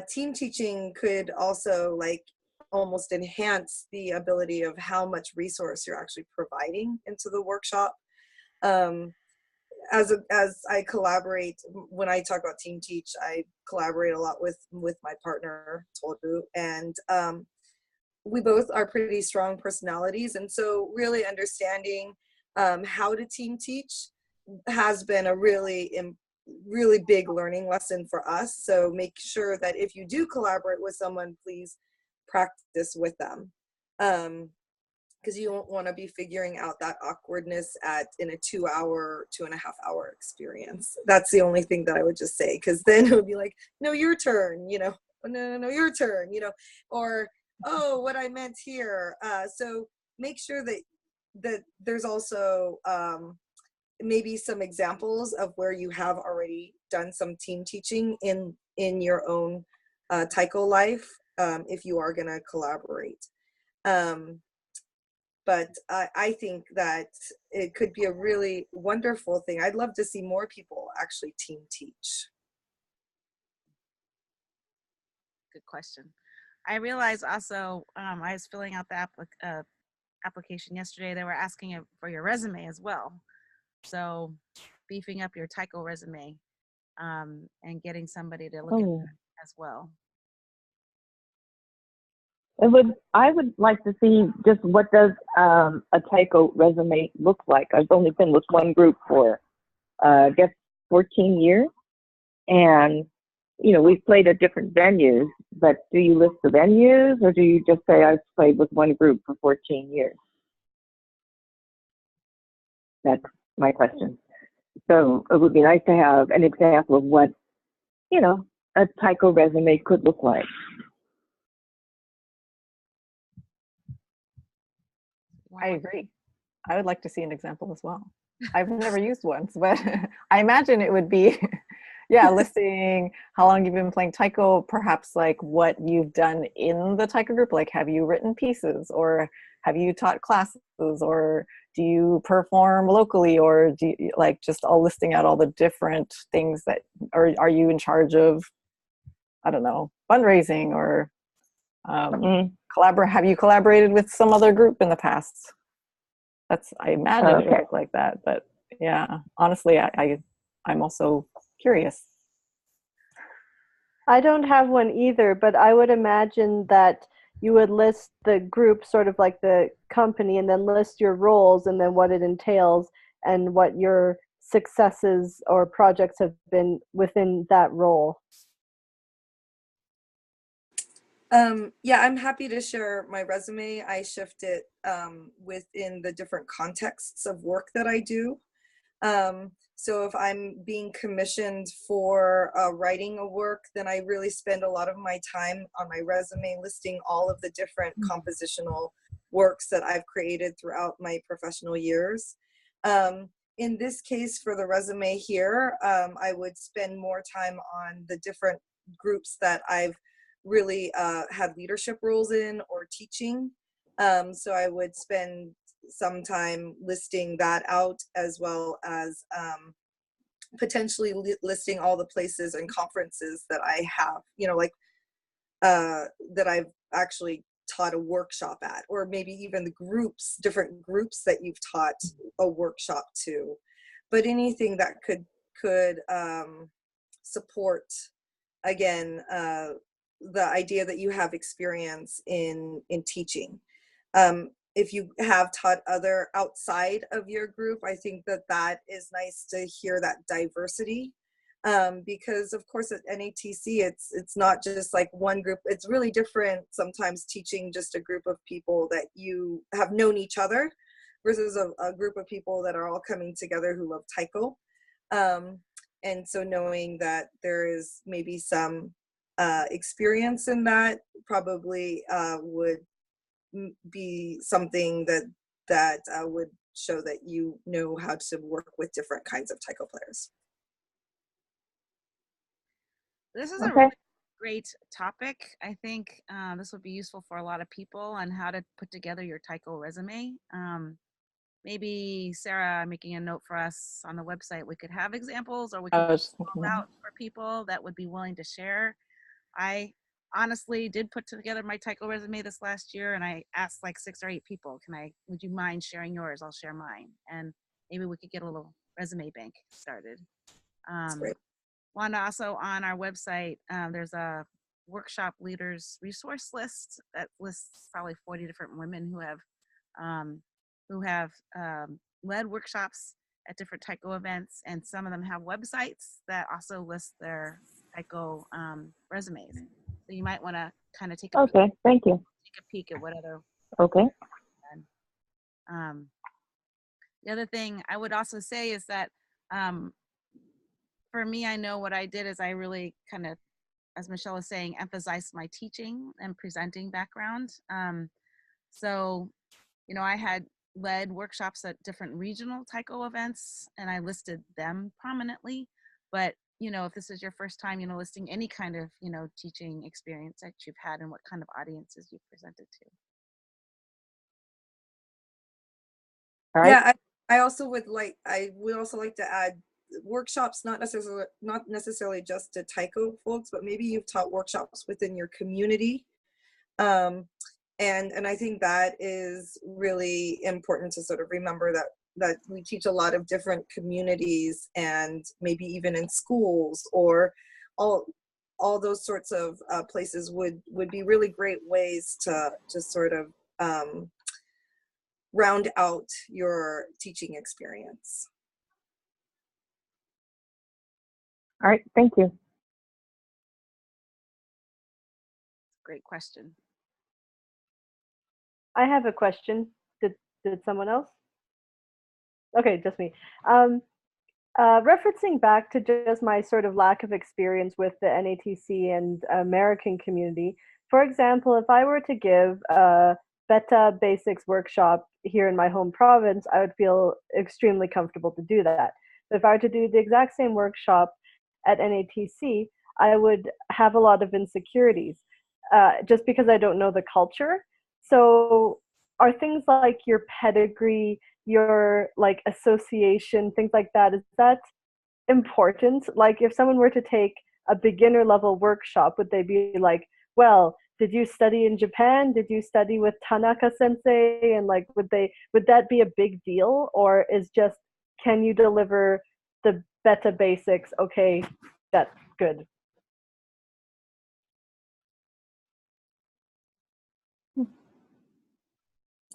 I: team teaching could also like almost enhance the ability of how much resource you're actually providing into the workshop. As I collaborate, when I talk about team teach, I collaborate a lot with my partner Toru, and we both are pretty strong personalities, and so really understanding how to team teach has been a really big learning lesson for us. So make sure that if you do collaborate with someone, please practice with them, because you don't want to be figuring out that awkwardness in a 2.5 hour experience. That's the only thing that I would just say, because then it would be like, no, your turn, you know, no, your turn, you know, or, oh, what I meant here. So make sure that there's also maybe some examples of where you have already done some team teaching in your own Taiko life, if you are going to collaborate. But I think that it could be a really wonderful thing. I'd love to see more people actually team teach.
A: Good question. I realized also, I was filling out the application yesterday. They were asking for your resume as well. So beefing up your Taiko resume and getting somebody to look at that as well.
K: I would like to see just what does a Taiko resume look like. I've only been with one group for, I guess, 14 years. And, you know, we've played at different venues, but do you list the venues, or do you just say I've played with one group for 14 years? That's my question. So it would be nice to have an example of what, you know, a Taiko resume could look like.
B: I agree. I would like to see an example as well. I've never used one, but I imagine it would be, yeah, listing how long you've been playing Taiko, perhaps like what you've done in the Taiko group, like have you written pieces, or have you taught classes, or do you perform locally, or do you, like just all listing out all the different things that, or are you in charge of, I don't know, fundraising, or have you collaborated with some other group in the past? That's, I imagine it would look like that, but yeah, honestly, I'm also curious.
F: I don't have one either, but I would imagine that you would list the group, sort of like the company, and then list your roles and then what it entails and what your successes or projects have been within that role.
I: Yeah, I'm happy to share my resume. I shift it within the different contexts of work that I do. So if I'm being commissioned for writing a work, then I really spend a lot of my time on my resume listing all of the different compositional works that I've created throughout my professional years. In this case, for the resume here, I would spend more time on the different groups that I've really had leadership roles in or teaching. So I would spend some time listing that out, as well as potentially listing all the places and conferences that I have, you know, like that I've actually taught a workshop at, or maybe even the groups, different groups that you've taught a workshop to. But anything that could support, again, the idea that you have experience in teaching. If you have taught other outside of your group, I think that is nice to hear that diversity, because of course at NATC it's not just like one group. It's really different sometimes teaching just a group of people that you have known each other versus a group of people that are all coming together who love Taiko. And so knowing that there is maybe some experience in that probably would be something that would show that you know how to work with different kinds of Taiko players.
A: This is a really great topic. I think this would be useful for a lot of people on how to put together your Taiko resume. Maybe Sarah, making a note for us on the website, we could have examples, or we could call out for people that would be willing to share. I honestly did put together my Taiko resume this last year, and I asked like 6 or 8 people, would you mind sharing yours? I'll share mine. And maybe we could get a little resume bank started.
I: That's great.
A: Wanda, also on our website, there's a workshop leaders resource list that lists probably 40 different women who have led workshops at different Taiko events, and some of them have websites that also list their Taiko resumes. So you might want to kind of take a
K: thank you.
A: Take a peek at what other. The other thing I would also say is that for me, I know what I did is I really kind of, as Michelle was saying, emphasized my teaching and presenting background. So, you know, I had led workshops at different regional Taiko events, and I listed them prominently. But, you know, if this is your first time, you know, listing any kind of, you know, teaching experience that you've had and what kind of audiences you've presented to.
I: All right. Yeah, I also would like to add workshops, not necessarily just to Taiko folks, but maybe you've taught workshops within your community. And I think that is really important to sort of remember that we teach a lot of different communities, and maybe even in schools, or all those sorts of places would be really great ways to just sort of round out your teaching experience.
K: All right, thank you.
A: great question.
F: I have a question. Did someone else? Okay, just me. Referencing back to just my sort of lack of experience with the NATC and American community, for example, if I were to give a Beta Basics workshop here in my home province, I would feel extremely comfortable to do that. But if I were to do the exact same workshop at NATC, I would have a lot of insecurities just because I don't know the culture. So are things like your pedigree, your like association, things like that, is that important? Like if someone were to take a beginner level workshop, would they be like, well, did you study in Japan? Did you study with Tanaka sensei? And like, would that be a big deal? Or is just, can you deliver the Beta Basics? Okay, that's good.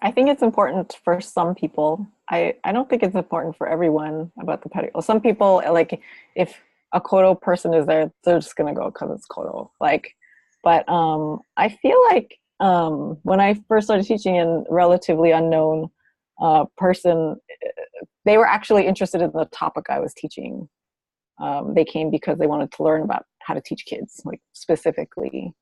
B: I think it's important for some people. I don't think it's important for everyone about the pedigree. Some people, like, if a Kodo person is there, they're just gonna go because it's Kodo. Like, but I feel like when I first started teaching in relatively unknown person, they were actually interested in the topic I was teaching. They came because they wanted to learn about how to teach kids, like specifically.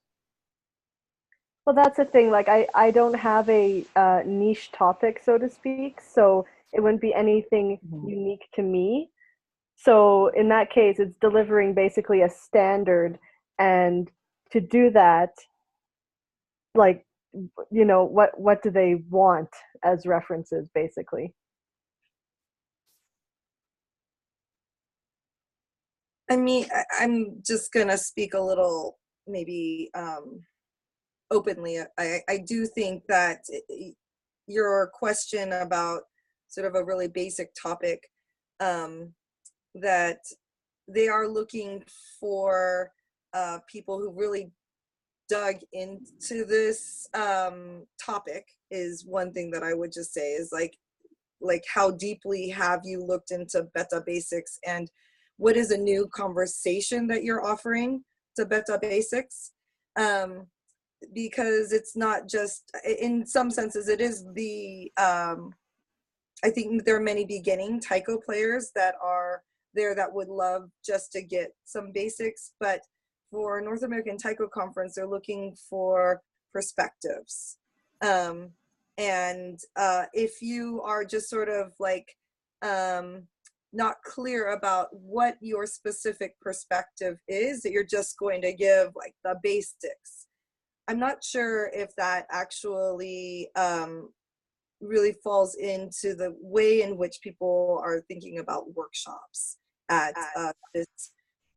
F: Well, that's the thing. Like, I don't have a niche topic, so to speak, so it wouldn't be anything unique to me. So in that case, it's delivering basically a standard, and to do that, like, you know, what do they want as references, basically?
I: I mean, I'm just gonna speak a little, maybe openly. I do think that your question about sort of a really basic topic, that they are looking for people who really dug into this topic, is one thing that I would just say is like how deeply have you looked into Beta Basics, and what is a new conversation that you're offering to Beta Basics? Because it's not just, in some senses, it is the, I think there are many beginning Taiko players that are there that would love just to get some basics, but for North American Taiko Conference, they're looking for perspectives. And if you are just sort of like not clear about what your specific perspective is, that you're just going to give like the basics, I'm not sure if that actually really falls into the way in which people are thinking about workshops at this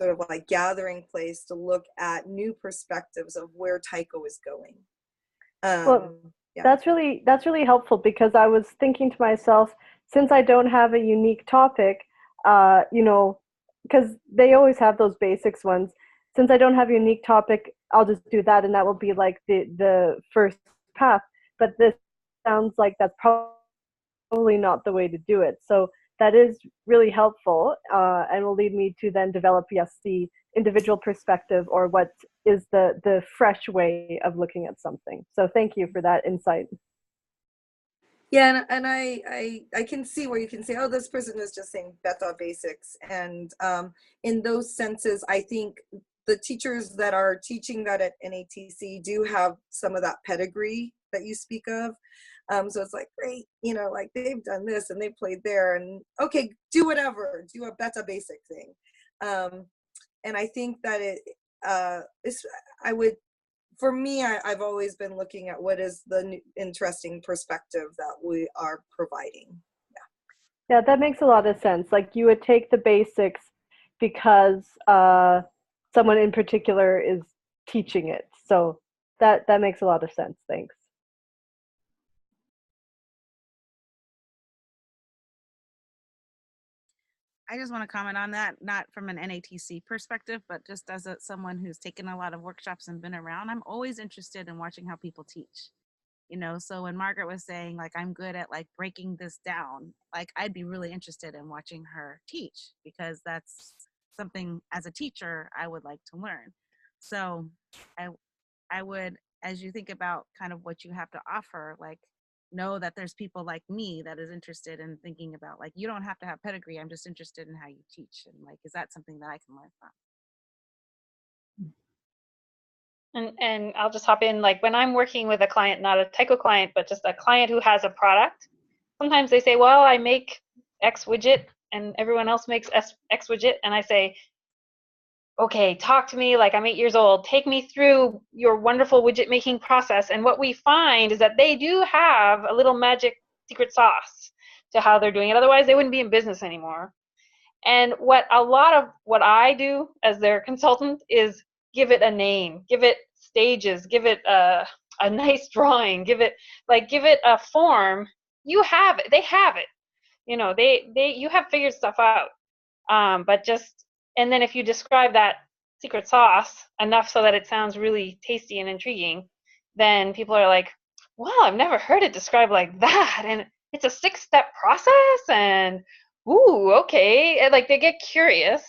I: sort of like gathering place to look at new perspectives of where Taiko is going.
F: Well,
I: yeah.
F: that's really helpful, because I was thinking to myself, since I don't have a unique topic, you know, because they always have those basics ones. Since I don't have a unique topic, I'll just do that, and that will be like the first path. But this sounds like that's probably not the way to do it. So that is really helpful, and will lead me to then develop, yes, the individual perspective, or what is the fresh way of looking at something. So thank you for that insight.
I: Yeah, and I can see where you can say, oh, this person is just saying Beta Basics. And in those senses, I think the teachers that are teaching that at NATC do have some of that pedigree that you speak of. So it's like, great, you know, like they've done this and they played there, and okay, do whatever, do a Beta Basic thing. And I think that for me, I've always been looking at what is the interesting perspective that we are providing.
F: Yeah, that makes a lot of sense. Like, you would take the basics because someone in particular is teaching it. So that makes a lot of sense. Thanks.
A: I just want to comment on that, not from an NATC perspective, but just as someone who's taken a lot of workshops and been around. I'm always interested in watching how people teach, you know. So when Margaret was saying like, I'm good at like breaking this down, like I'd be really interested in watching her teach, because that's something as a teacher I would like to learn. So I would as you think about kind of what you have to offer, like know that there's people like me that is interested in thinking about, like, you don't have to have pedigree. I'm just interested in how you teach. And like, is that something that I can learn from?
C: And I'll just hop in, like when I'm working with a client, not a Taiko client, but just a client who has a product, sometimes they say, well, I make X widget and everyone else makes X widget. And I say, okay, talk to me like I'm 8 years old. Take me through your wonderful widget making process. And what we find is that they do have a little magic secret sauce to how they're doing it. Otherwise, they wouldn't be in business anymore. And what a lot of what I do as their consultant is give it a name, give it stages, give it a nice drawing, give it a form. You have it. They have it. You know, you have figured stuff out. But just, and then if you describe that secret sauce enough so that it sounds really tasty and intriguing, then people are like, wow, I've never heard it described like that. And it's a 6-step process, and ooh, okay. And like they get curious,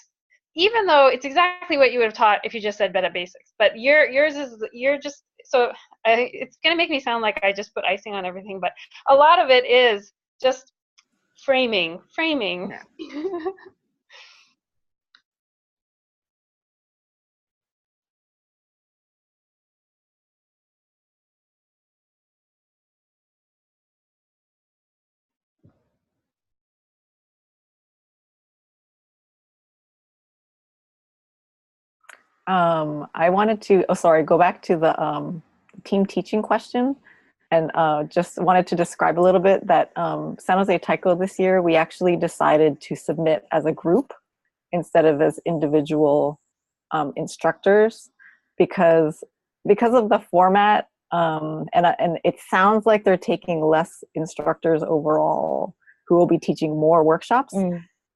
C: even though it's exactly what you would have taught if you just said beta basics. But yours is, you're just, so it's going to make me sound like I just put icing on everything, but a lot of it is just framing.
A: Yeah.
B: I wanted to, go back to the team teaching question, and just wanted to describe a little bit that San Jose Taiko this year, we actually decided to submit as a group instead of as individual instructors, because of the format, and it sounds like they're taking less instructors overall who will be teaching more workshops.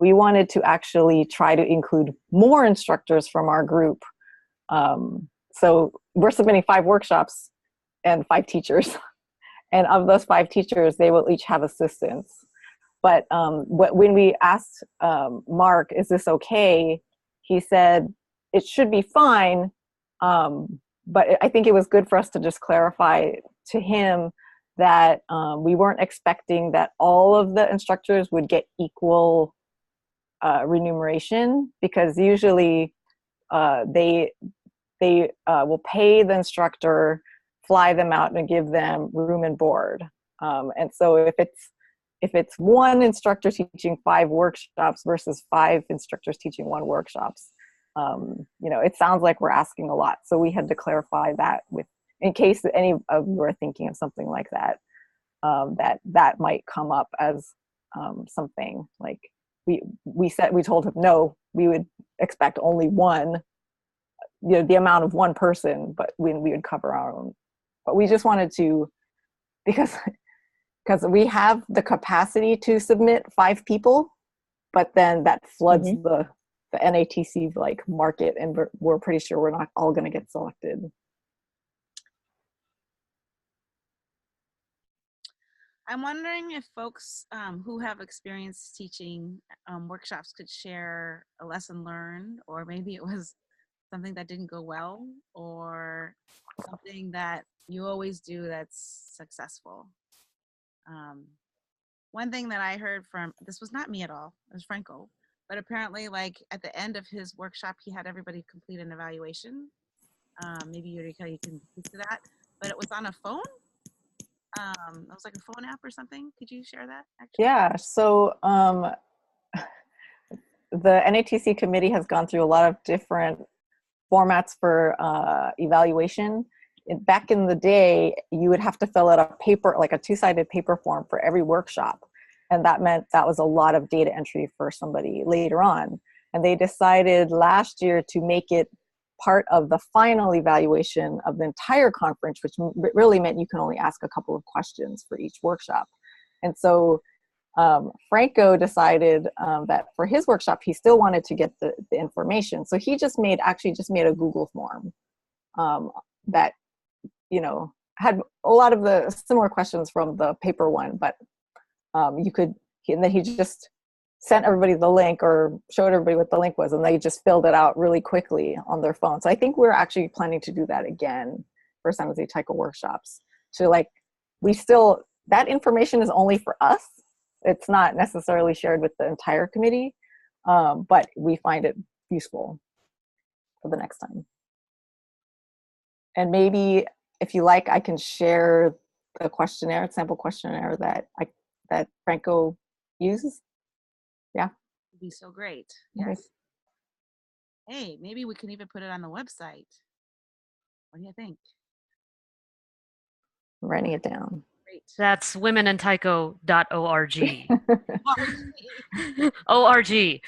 B: We wanted to actually try to include more instructors from our group. So we're submitting 5 workshops and 5 teachers. And of those 5 teachers, they will each have assistants. But when we asked Mark, is this okay? He said, it should be fine. But I think it was good for us to just clarify to him that we weren't expecting that all of the instructors would get equal remuneration, because usually they will pay the instructor, fly them out, and give them room and board. And so if it's one instructor teaching 5 workshops versus 5 instructors teaching 1 workshops, it sounds like we're asking a lot. So we had to clarify that, in case any of you are thinking of something like that, that might come up as something like we told him, no, we would expect only 1, the amount of 1 person, but we would cover our own. But we just wanted to, because we have the capacity to submit 5 people, but then that floods the NATC market, and we're pretty sure we're not all going to get selected.
A: I'm wondering if folks who have experience teaching workshops could share a lesson learned, or maybe it was something that didn't go well, or something that you always do that's successful. One thing that I heard from, this was not me at all, it was Franco, but apparently at the end of his workshop, he had everybody complete an evaluation. Maybe Yurika, you can speak to that, but it was on a phone. It was like a phone app or something. Could you share that? Actually?
B: Yeah, so the NATC committee has gone through a lot of different formats for evaluation. Back in the day, you would have to fill out a paper, like a 2-sided paper form for every workshop. And that meant that was a lot of data entry for somebody later on. And they decided last year to make it part of the final evaluation of the entire conference, which really meant you can only ask a couple of questions for each workshop. And so Franco decided that for his workshop, he still wanted to get the information. So he just made a Google form that, had a lot of the similar questions from the paper one, but and then he just sent everybody the link, or showed everybody what the link was, and they just filled it out really quickly on their phone. So I think we're actually planning to do that again for San Jose Taiko workshops. So like, that information is only for us. It's not necessarily shared with the entire committee, but we find it useful for the next time. And maybe if you like, I can share a questionnaire, sample questionnaire that Franco uses. Yeah.
A: It'd be so great. Yes. Hey, maybe we can even put it on the website. What do you think?
B: I'm writing it down.
A: Great.
E: That's womenandtaiko.org. ORG.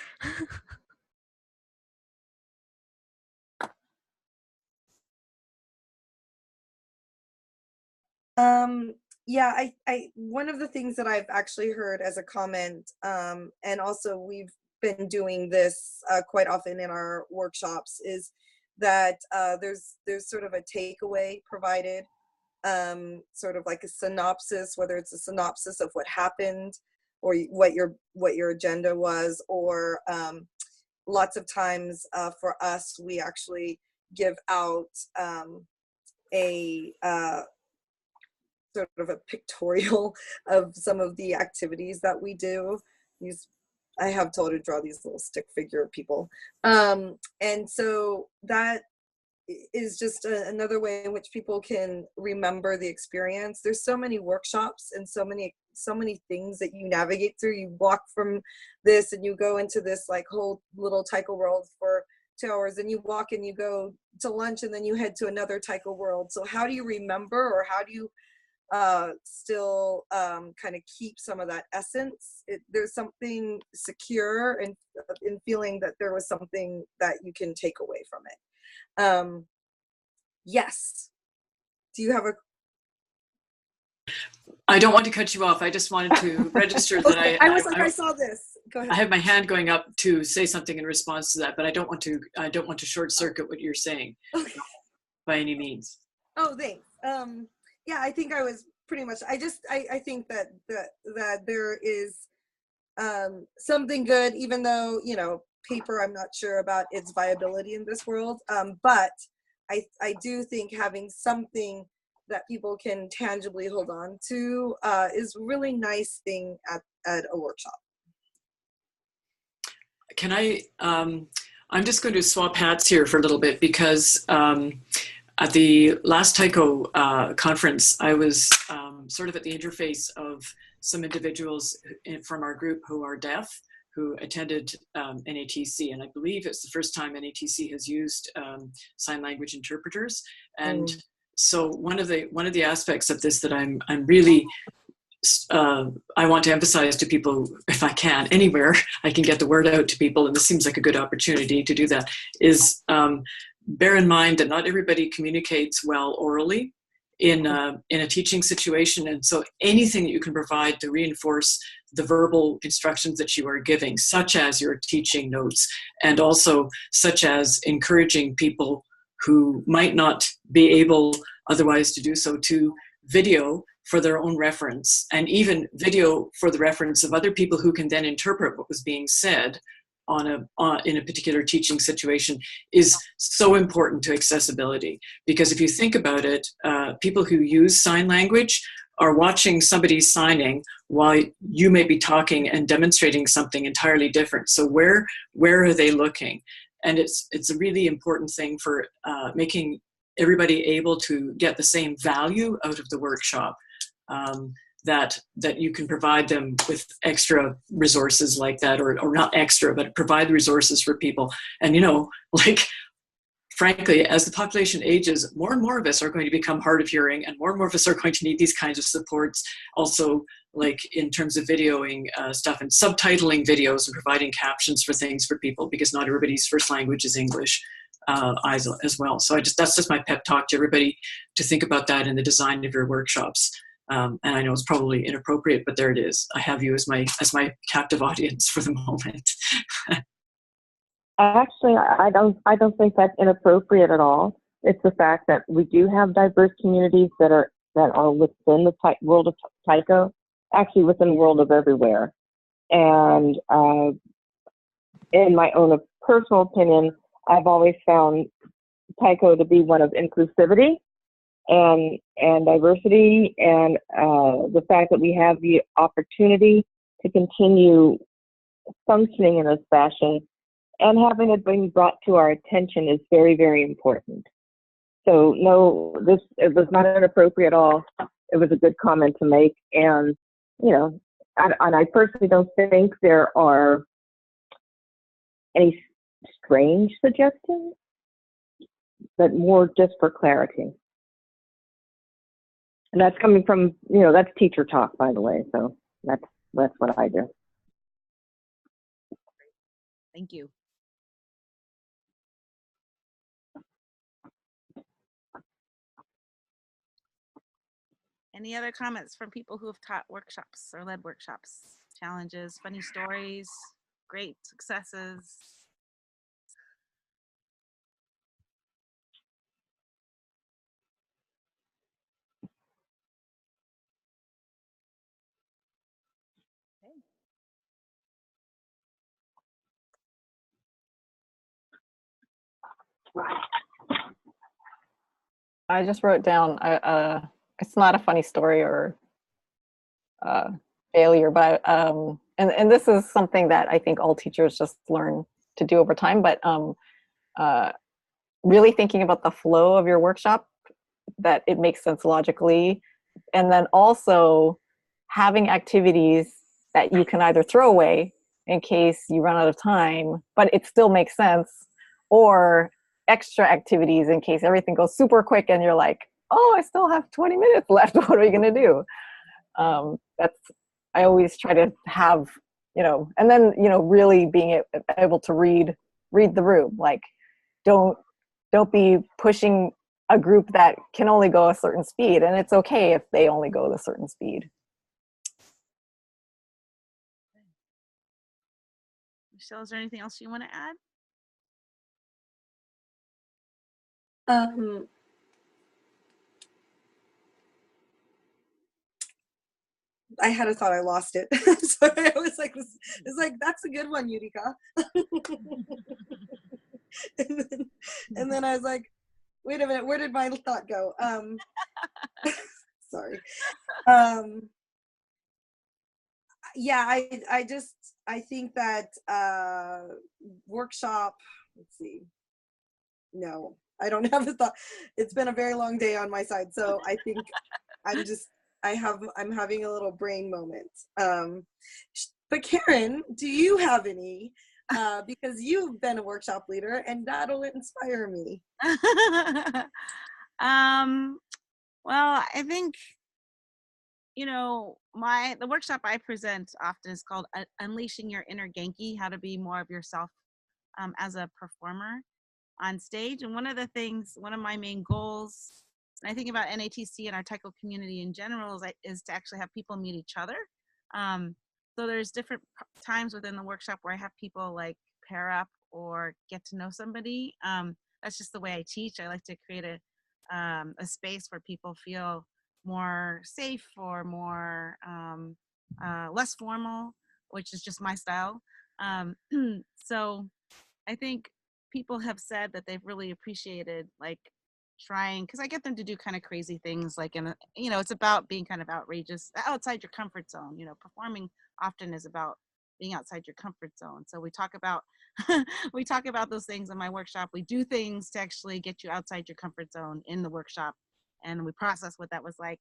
I: Yeah, I one of the things that I've actually heard as a comment, and also we've been doing this quite often in our workshops, is that there's sort of a takeaway provided, sort of like a synopsis, whether it's a synopsis of what happened or what your agenda was, or lots of times for us, we actually give out a sort of a pictorial of some of the activities that we do. I have told her to draw these little stick figure people. And so that is just another way in which people can remember the experience. There's so many workshops and so many things that you navigate through. You walk from this and you go into this like whole little Taiko world for 2 hours, and you walk and you go to lunch and then you head to another Taiko world. So how do you remember, or how do you still kind of keep some of that essence? There's something secure in feeling that there was something that you can take away from it. Yes. Do you have a?
H: I don't want to cut you off. I just wanted to register that
I: Okay, I was like, I saw this. Go ahead.
H: I have my hand going up to say something in response to that, but I don't want to short circuit what you're saying.
I: Okay.
H: By any means.
I: Oh, thanks. Yeah, I think I was pretty much, I think that there is something good, even though, paper, I'm not sure about its viability in this world. But I do think having something that people can tangibly hold on to is a really nice thing at a workshop.
H: Can I, I'm just going to swap hats here for a little bit, because at the last Taiko conference, I was sort of at the interface of some individuals from our group who are deaf, who attended NATC, and I believe it's the first time NATC has used sign language interpreters. And so one of the aspects of this that I'm really I want to emphasize to people, if I can, anywhere I can get the word out to people, and this seems like a good opportunity to do that, is bear in mind that not everybody communicates well orally in a teaching situation. And so anything that you can provide to reinforce the verbal instructions that you are giving, such as your teaching notes, and also such as encouraging people who might not be able otherwise to do so to video for their own reference, and even video for the reference of other people who can then interpret what was being said in a particular teaching situation, is so important to accessibility. Because if you think about it, people who use sign language are watching somebody signing while you may be talking and demonstrating something entirely different. So where are they looking? And it's a really important thing for making everybody able to get the same value out of the workshop, that you can provide them with extra resources like that, or not extra, but provide resources for people. And, like, frankly, as the population ages, more and more of us are going to become hard of hearing, and more of us are going to need these kinds of supports. Also, like in terms of videoing stuff and subtitling videos and providing captions for things for people, because not everybody's first language is English as well. So that's just my pep talk to everybody, to think about that in the design of your workshops. And I know it's probably inappropriate, but there it is. I have you as my captive audience for the moment.
K: Actually, I don't think that's inappropriate at all. It's the fact that we do have diverse communities that are within the world of Taiko, actually within the world of everywhere. And in my own personal opinion, I've always found Taiko to be one of inclusivity. and diversity, and the fact that we have the opportunity to continue functioning in this fashion and having it being brought to our attention is very, very important. So no, it was not inappropriate at all. It was a good comment to make, and you know, and I personally don't think there are any strange suggestions, but more just for clarity. And that's coming from, you know, that's teacher talk, by the way. So that's what I do.
A: Thank you. Any other comments from people who have taught workshops or led workshops? Challenges, funny stories, great successes?
B: I just wrote down, it's not a funny story or failure, but, and this is something that I think all teachers just learn to do over time, but really thinking about the flow of your workshop, that it makes sense logically, and then also having activities that you can either throw away in case you run out of time, but it still makes sense, or extra activities in case everything goes super quick and you're like, oh, I still have 20 minutes left. What are we going to do? I always try to have, you know, and then, you know, really being able to read the room. Like, don't be pushing a group that can only go a certain speed, and it's okay if they only go a certain speed.
A: Michelle, is there anything else you want to add?
I: I had a thought, I lost it. So I was like, that's a good one, Yurika. and then I was like, wait a minute, where did my thought go? Sorry. Yeah, I think that workshop, let's see. No, I don't have a thought. It's been a very long day on my side, so I think I'm having a little brain moment. But Karen, do you have any? Because you've been a workshop leader, and that'll inspire me.
A: Well, I think, you know, the workshop I present often is called Unleashing Your Inner Genki, how to be more of yourself as a performer on stage. And one of my main goals, and I think about NATC and our Taiko community in general, is to actually have people meet each other. So there's different times within the workshop where I have people like pair up or get to know somebody. That's just the way I teach. I like to create a space where people feel more safe or more less formal, which is just my style. So I think people have said that they've really appreciated like trying, because I get them to do kind of crazy things, like it's about being kind of outrageous, outside your comfort zone. You know, performing often is about being outside your comfort zone. So we talk about those things in my workshop. We do things to actually get you outside your comfort zone in the workshop, and we process what that was like.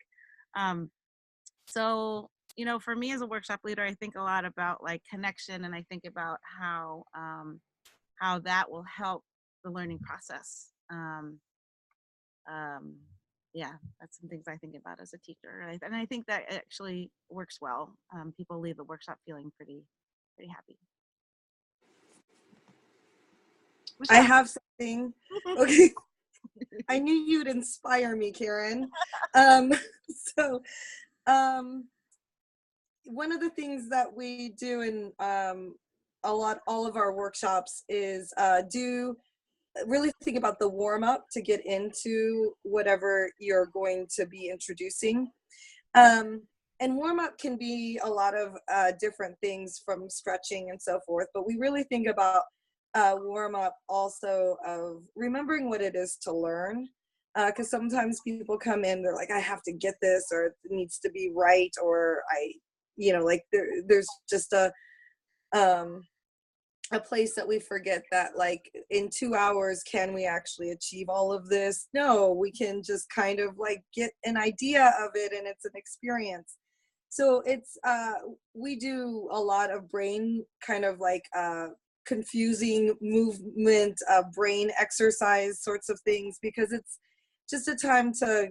A: So, you know, for me as a workshop leader, I think a lot about like connection, and I think about how that will help the learning process. Yeah, that's some things I think about as a teacher, and I think that it actually works well. People leave the workshop feeling pretty happy.
I: I have something. Okay. I knew you'd inspire me, Karen. So one of the things that we do in all of our workshops is really think about the warm up to get into whatever you're going to be introducing. And warm up can be a lot of different things, from stretching and so forth, but we really think about warm up also of remembering what it is to learn. Because sometimes people come in, they're like, I have to get this, or it needs to be right, or like there's just a place that we forget that, like, in 2 hours, can we actually achieve all of this? No, we can just kind of like get an idea of it, and it's an experience. So it's we do a lot of brain kind of like confusing movement, brain exercise sorts of things, because it's just a time to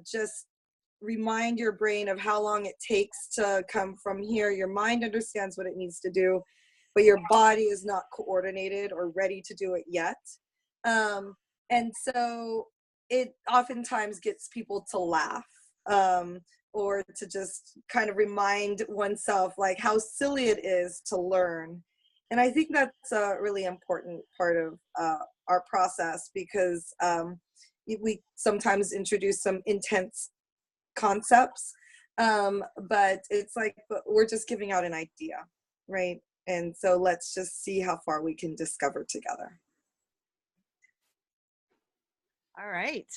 I: just remind your brain of how long it takes to come from here. Your mind understands what it needs to do, but your body is not coordinated or ready to do it yet. And so it oftentimes gets people to laugh, or to just kind of remind oneself like how silly it is to learn. And I think that's a really important part of our process, because we sometimes introduce some intense concepts, but it's like, but we're just giving out an idea, right? And so let's just see how far we can discover together.
A: All right,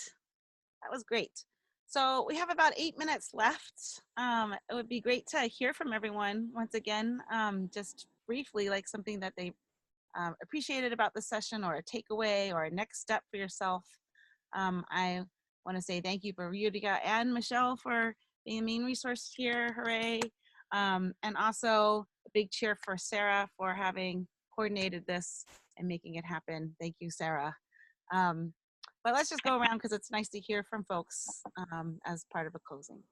A: that was great. So we have about 8 minutes left. It would be great to hear from everyone once again, just briefly, like something that they appreciated about the session, or a takeaway, or a next step for yourself. I want to say thank you for Yurika and Michelle for being the main resource here. Hooray. And also a big cheer for Sarah for having coordinated this and making it happen. Thank you, Sarah. But let's just go around, because it's nice to hear from folks as part of a closing.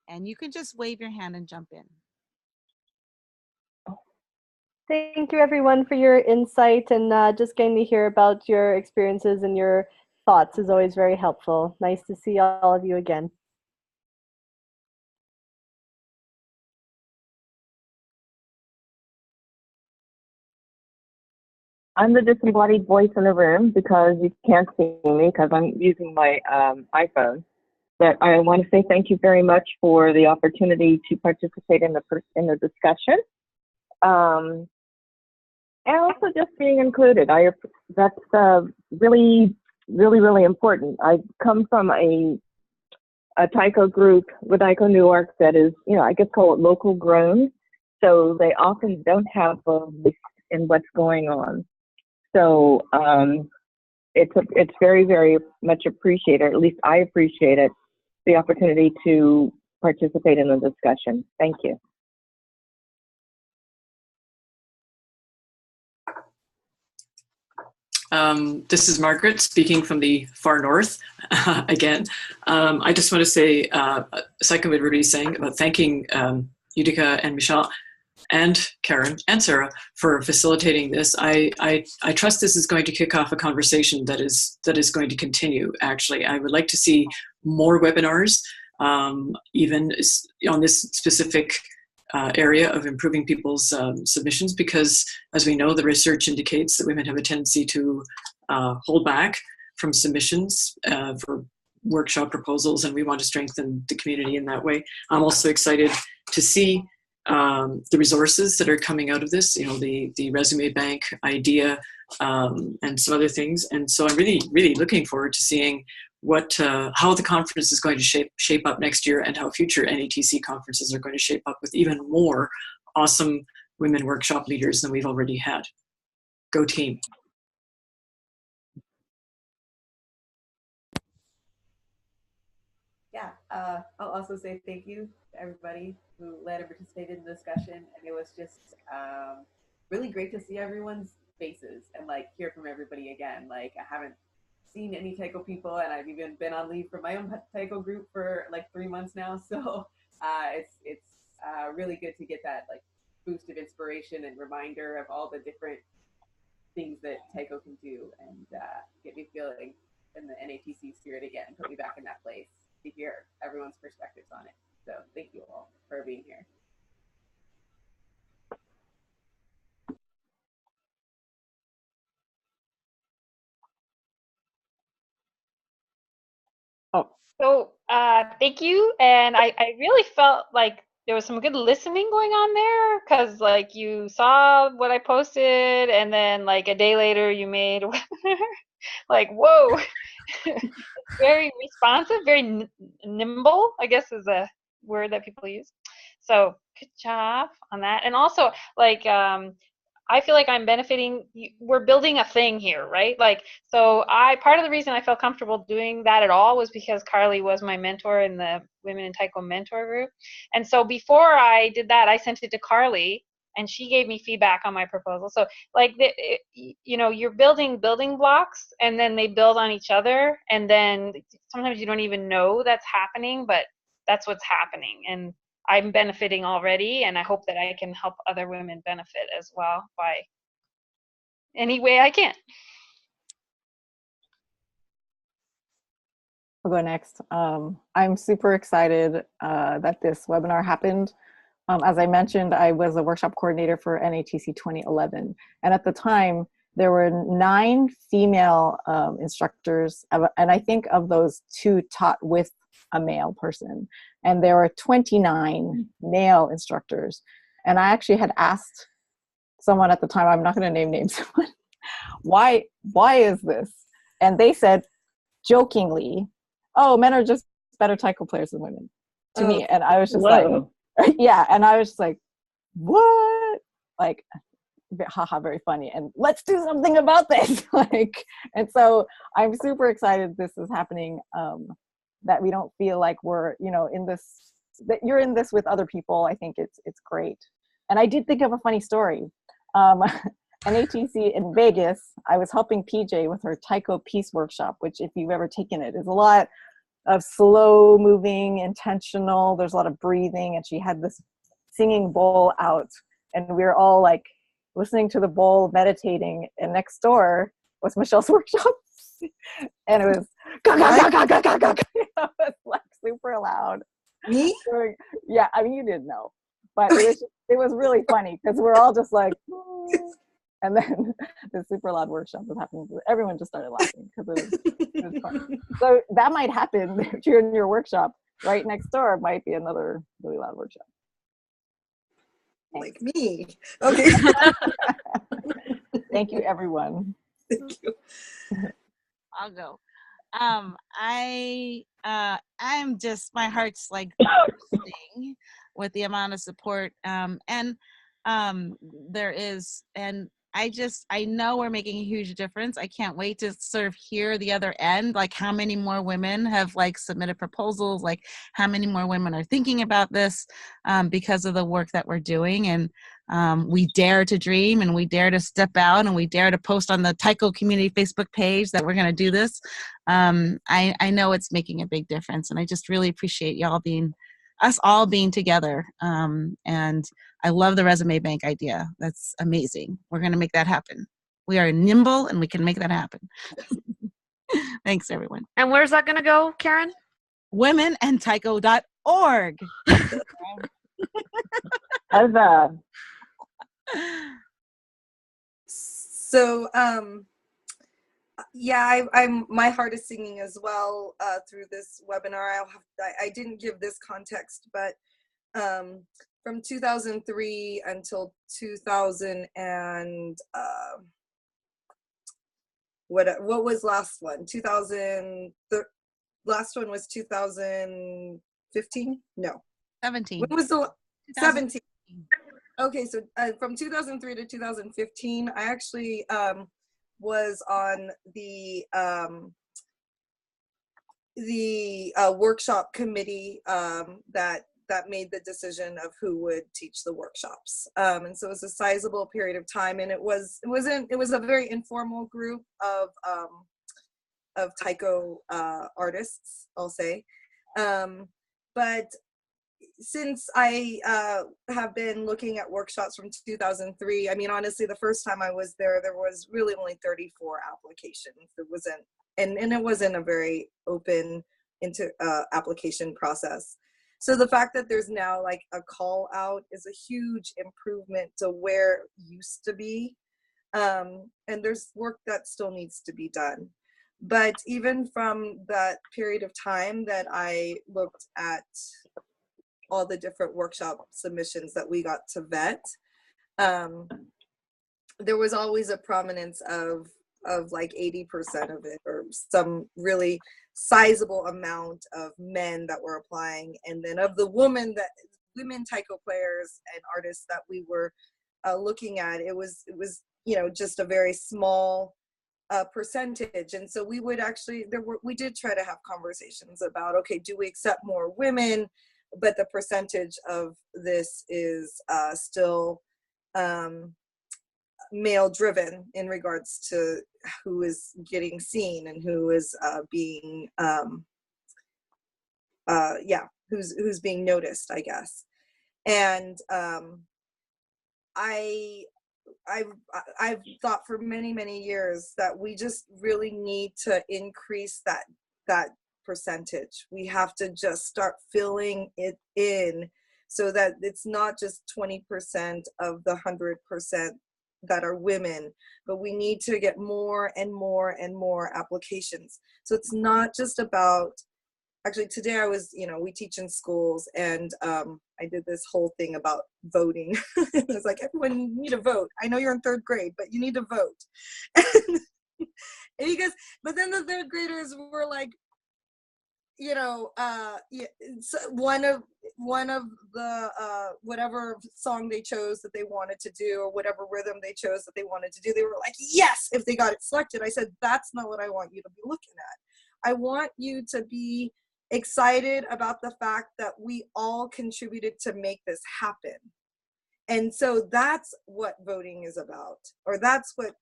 A: And you can just wave your hand and jump in.
F: Thank you, everyone, for your insight, and just getting to hear about your experiences and your thoughts is always very helpful. Nice to see all of you again.
K: I'm the disembodied voice in the room because you can't see me because I'm using my iPhone. But I want to say thank you very much for the opportunity to participate in the discussion. And also just being included. That's really, really, really important. I come from a Taiko group with Taiko Newark that is, I guess call it local grown. So they often don't have a voice in what's going on. So it's very, very much appreciated. At least I appreciate it, the opportunity to participate in the discussion. Thank you.
H: This is Margaret speaking from the far north again. I just want to say, second what everybody's saying about thanking Yurika and Michelle and Karen and Sarah for facilitating this. I trust this is going to kick off a conversation that is going to continue. Actually, I would like to see more webinars, even on this specific area of improving people's submissions, because as we know, the research indicates that women have a tendency to hold back from submissions for workshop proposals, and we want to strengthen the community in that way. I'm also excited to see the resources that are coming out of this, the resume bank idea and some other things. And so I'm really, really looking forward to seeing how the conference is going to shape up next year, and how future NATC conferences are going to shape up with even more awesome women workshop leaders than we've already had. Go team.
G: Yeah, I'll also say thank you to everybody who led and participated in the discussion. And it was just really great to see everyone's faces and like hear from everybody again. Like, I haven't seen any Taiko people, and I've even been on leave from my own Taiko group for like 3 months now. So it's really good to get that like boost of inspiration and reminder of all the different things that Taiko can do, and get me feeling in the NATC spirit again, put me back in that place to hear everyone's perspectives on it. So thank you all for being here.
C: So thank you. And I really felt like there was some good listening going on there, because like you saw what I posted, and then like a day later you made a webinar. Like, whoa. Very responsive, very nimble, I guess is a word that people use. So good job on that. And also, like, I feel like I'm benefiting. We're building a thing here, right? Like, so part of the reason I felt comfortable doing that at all was because Carly was my mentor in the Women in Taiko mentor group. And so before I did that, I sent it to Carly, and she gave me feedback on my proposal. So like, you're building blocks, and then they build on each other. And then sometimes you don't even know that's happening, but that's what's happening. And I'm benefiting already, and I hope that I can help other women benefit as well by any way I can.
B: I'll go next. I'm super excited that this webinar happened. As I mentioned, I was a workshop coordinator for NATC 2011. And at the time, there were 9 female instructors. And I think of those 2 taught with a male person. And there were 29 male instructors. And I actually had asked someone at the time, I'm not going to name names, why is this? And they said, jokingly, oh, men are just better taiko players than women to me. And I was just like, yeah. And I was just like, what? Like, haha, very funny. And let's do something about this. Like, and so I'm super excited this is happening, that we don't feel like we're, in this, that you're in this with other people. I think it's great. And I did think of a funny story. NATC in Vegas, I was helping PJ with her Taiko Peace Workshop, which if you've ever taken it, is a lot of slow moving, intentional. There's a lot of breathing, and she had this singing bowl out, and we were all like listening to the bowl, meditating, and next door was Michelle's workshop. And it was it was like super loud.
I: Me?
B: Yeah, I mean, you didn't know, but it was really funny because we're all just like, and then the super loud workshop was happening. Everyone just started laughing because it was fun. So that might happen if you're in your workshop. Right next door might be another really loud workshop.
I: Like me. Okay.
B: Thank you, everyone.
I: Thank you.
A: I'll go. I'm just, my heart's like bursting with the amount of support. There is, and I know we're making a huge difference. I can't wait to sort of hear the other end, like how many more women have like submitted proposals, like how many more women are thinking about this because of the work that we're doing. And we dare to dream, and we dare to step out, and we dare to post on the Taiko community Facebook page that we're going to do this. I know it's making a big difference, and I just really appreciate us all being together. And I love the resume bank idea. That's amazing. We're going to make that happen. We are nimble, and we can make that happen. Thanks, everyone.
E: And where's that going to go, Karen?
A: womenandtaiko.org.
I: So, yeah, my heart is singing as well through this webinar. I didn't give this context, but from 2003 until 2000 and what was last one? 2000. The last one was 2015. No,
A: 17.
I: When was the 17? Okay, so from 2003 to 2015, I actually was on the workshop committee that made the decision of who would teach the workshops, and so it was a sizable period of time, and it was a very informal group of Taiko artists, I'll say, but since I have been looking at workshops from 2003, I mean, honestly, the first time I was there was really only 34 applications. It wasn't, and it wasn't a very open application process. So the fact that there's now like a call out is a huge improvement to where it used to be. And there's work that still needs to be done. But even from that period of time that I looked at all the different workshop submissions that we got to vet, there was always a prominence of like 80% of it, or some really sizable amount of men that were applying, and then of the women taiko players and artists that we were looking at, it was just a very small percentage. And so we would actually, we did try to have conversations about, okay, do we accept more women, but the percentage of this is still male driven in regards to who is getting seen and who is being who's being noticed, I guess. And I've thought for many years that we just really need to increase that percentage. We have to just start filling it in so that it's not just 20% of the 100% that are women, but we need to get more and more and more applications. So it's not just about, actually today I was, we teach in schools, and I did this whole thing about voting. It's like, everyone, you need to vote. I know you're in 3rd grade, but you need to vote. But then the 3rd graders were like, one of the whatever song they chose that they wanted to do, or whatever rhythm they chose that they wanted to do, they were like, yes, if they got it selected. I said, that's not what I want you to be looking at. I want you to be excited about the fact that we all contributed to make this happen. And so that's what voting is about, or that's what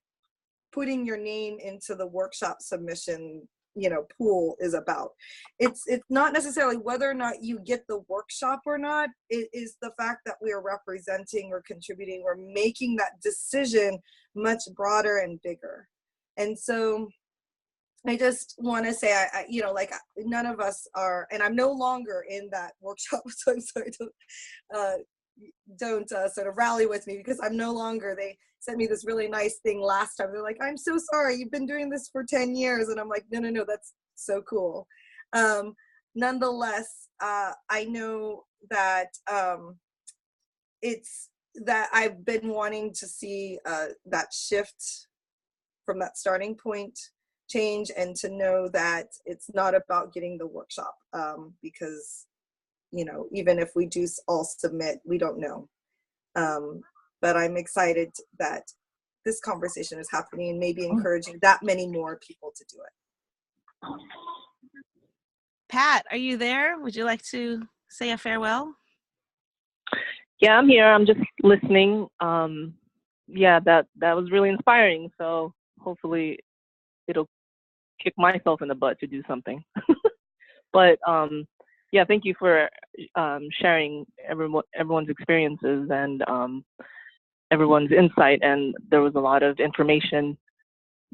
I: putting your name into the workshop submission pool is about. It's not necessarily whether or not you get the workshop or not. It is the fact that we are representing or contributing or making that decision much broader and bigger. And so I just want to say, none of us are, and I'm no longer in that workshop, so I'm sorry, don't sort of rally with me, because I'm no longer, they sent me this really nice thing last time. They're like, I'm so sorry, you've been doing this for 10 years. And I'm like, no, that's so cool. Nonetheless, I know that it's that I've been wanting to see that shift from that starting point change, and to know that it's not about getting the workshop, because even if we do all submit, we don't know. But I'm excited that this conversation is happening, and maybe encouraging that many more people to do it.
A: Pat, are you there? Would you like to say a farewell?
J: Yeah, I'm here. I'm just listening. Yeah, that was really inspiring. So hopefully it'll kick myself in the butt to do something. But yeah, thank you for sharing everyone's experiences and everyone's insight. And there was a lot of information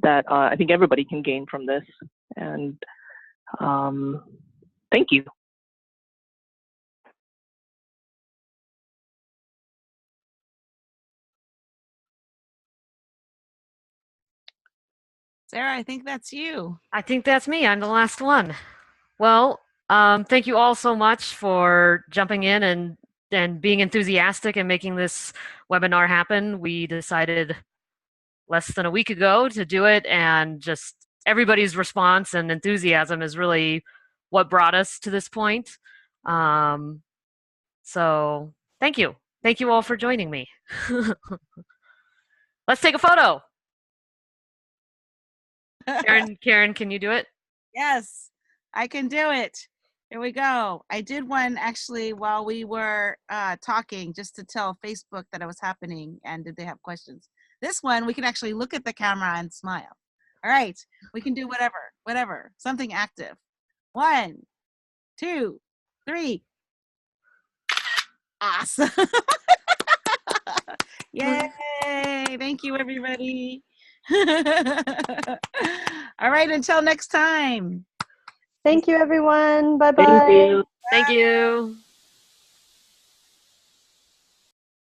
J: that I think everybody can gain from this. And thank you.
A: Sarah, I think that's you.
E: I think that's me. I'm the last one. Well, thank you all so much for jumping in and being enthusiastic and making this webinar happen. We decided less than a week ago to do it, and just everybody's response and enthusiasm is really what brought us to this point. So thank you. Thank you all for joining me. Let's take a photo. Karen, can you do it?
A: Yes, I can do it. Here we go. I did one actually while we were talking, just to tell Facebook that it was happening and did they have questions. This one, we can actually look at the camera and smile. All right, we can do whatever, something active. 1, 2, 3. Awesome. Yay, thank you, everybody. All right, until next time.
F: Thank you, everyone. Bye-bye.
J: Thank you.
E: Thank you.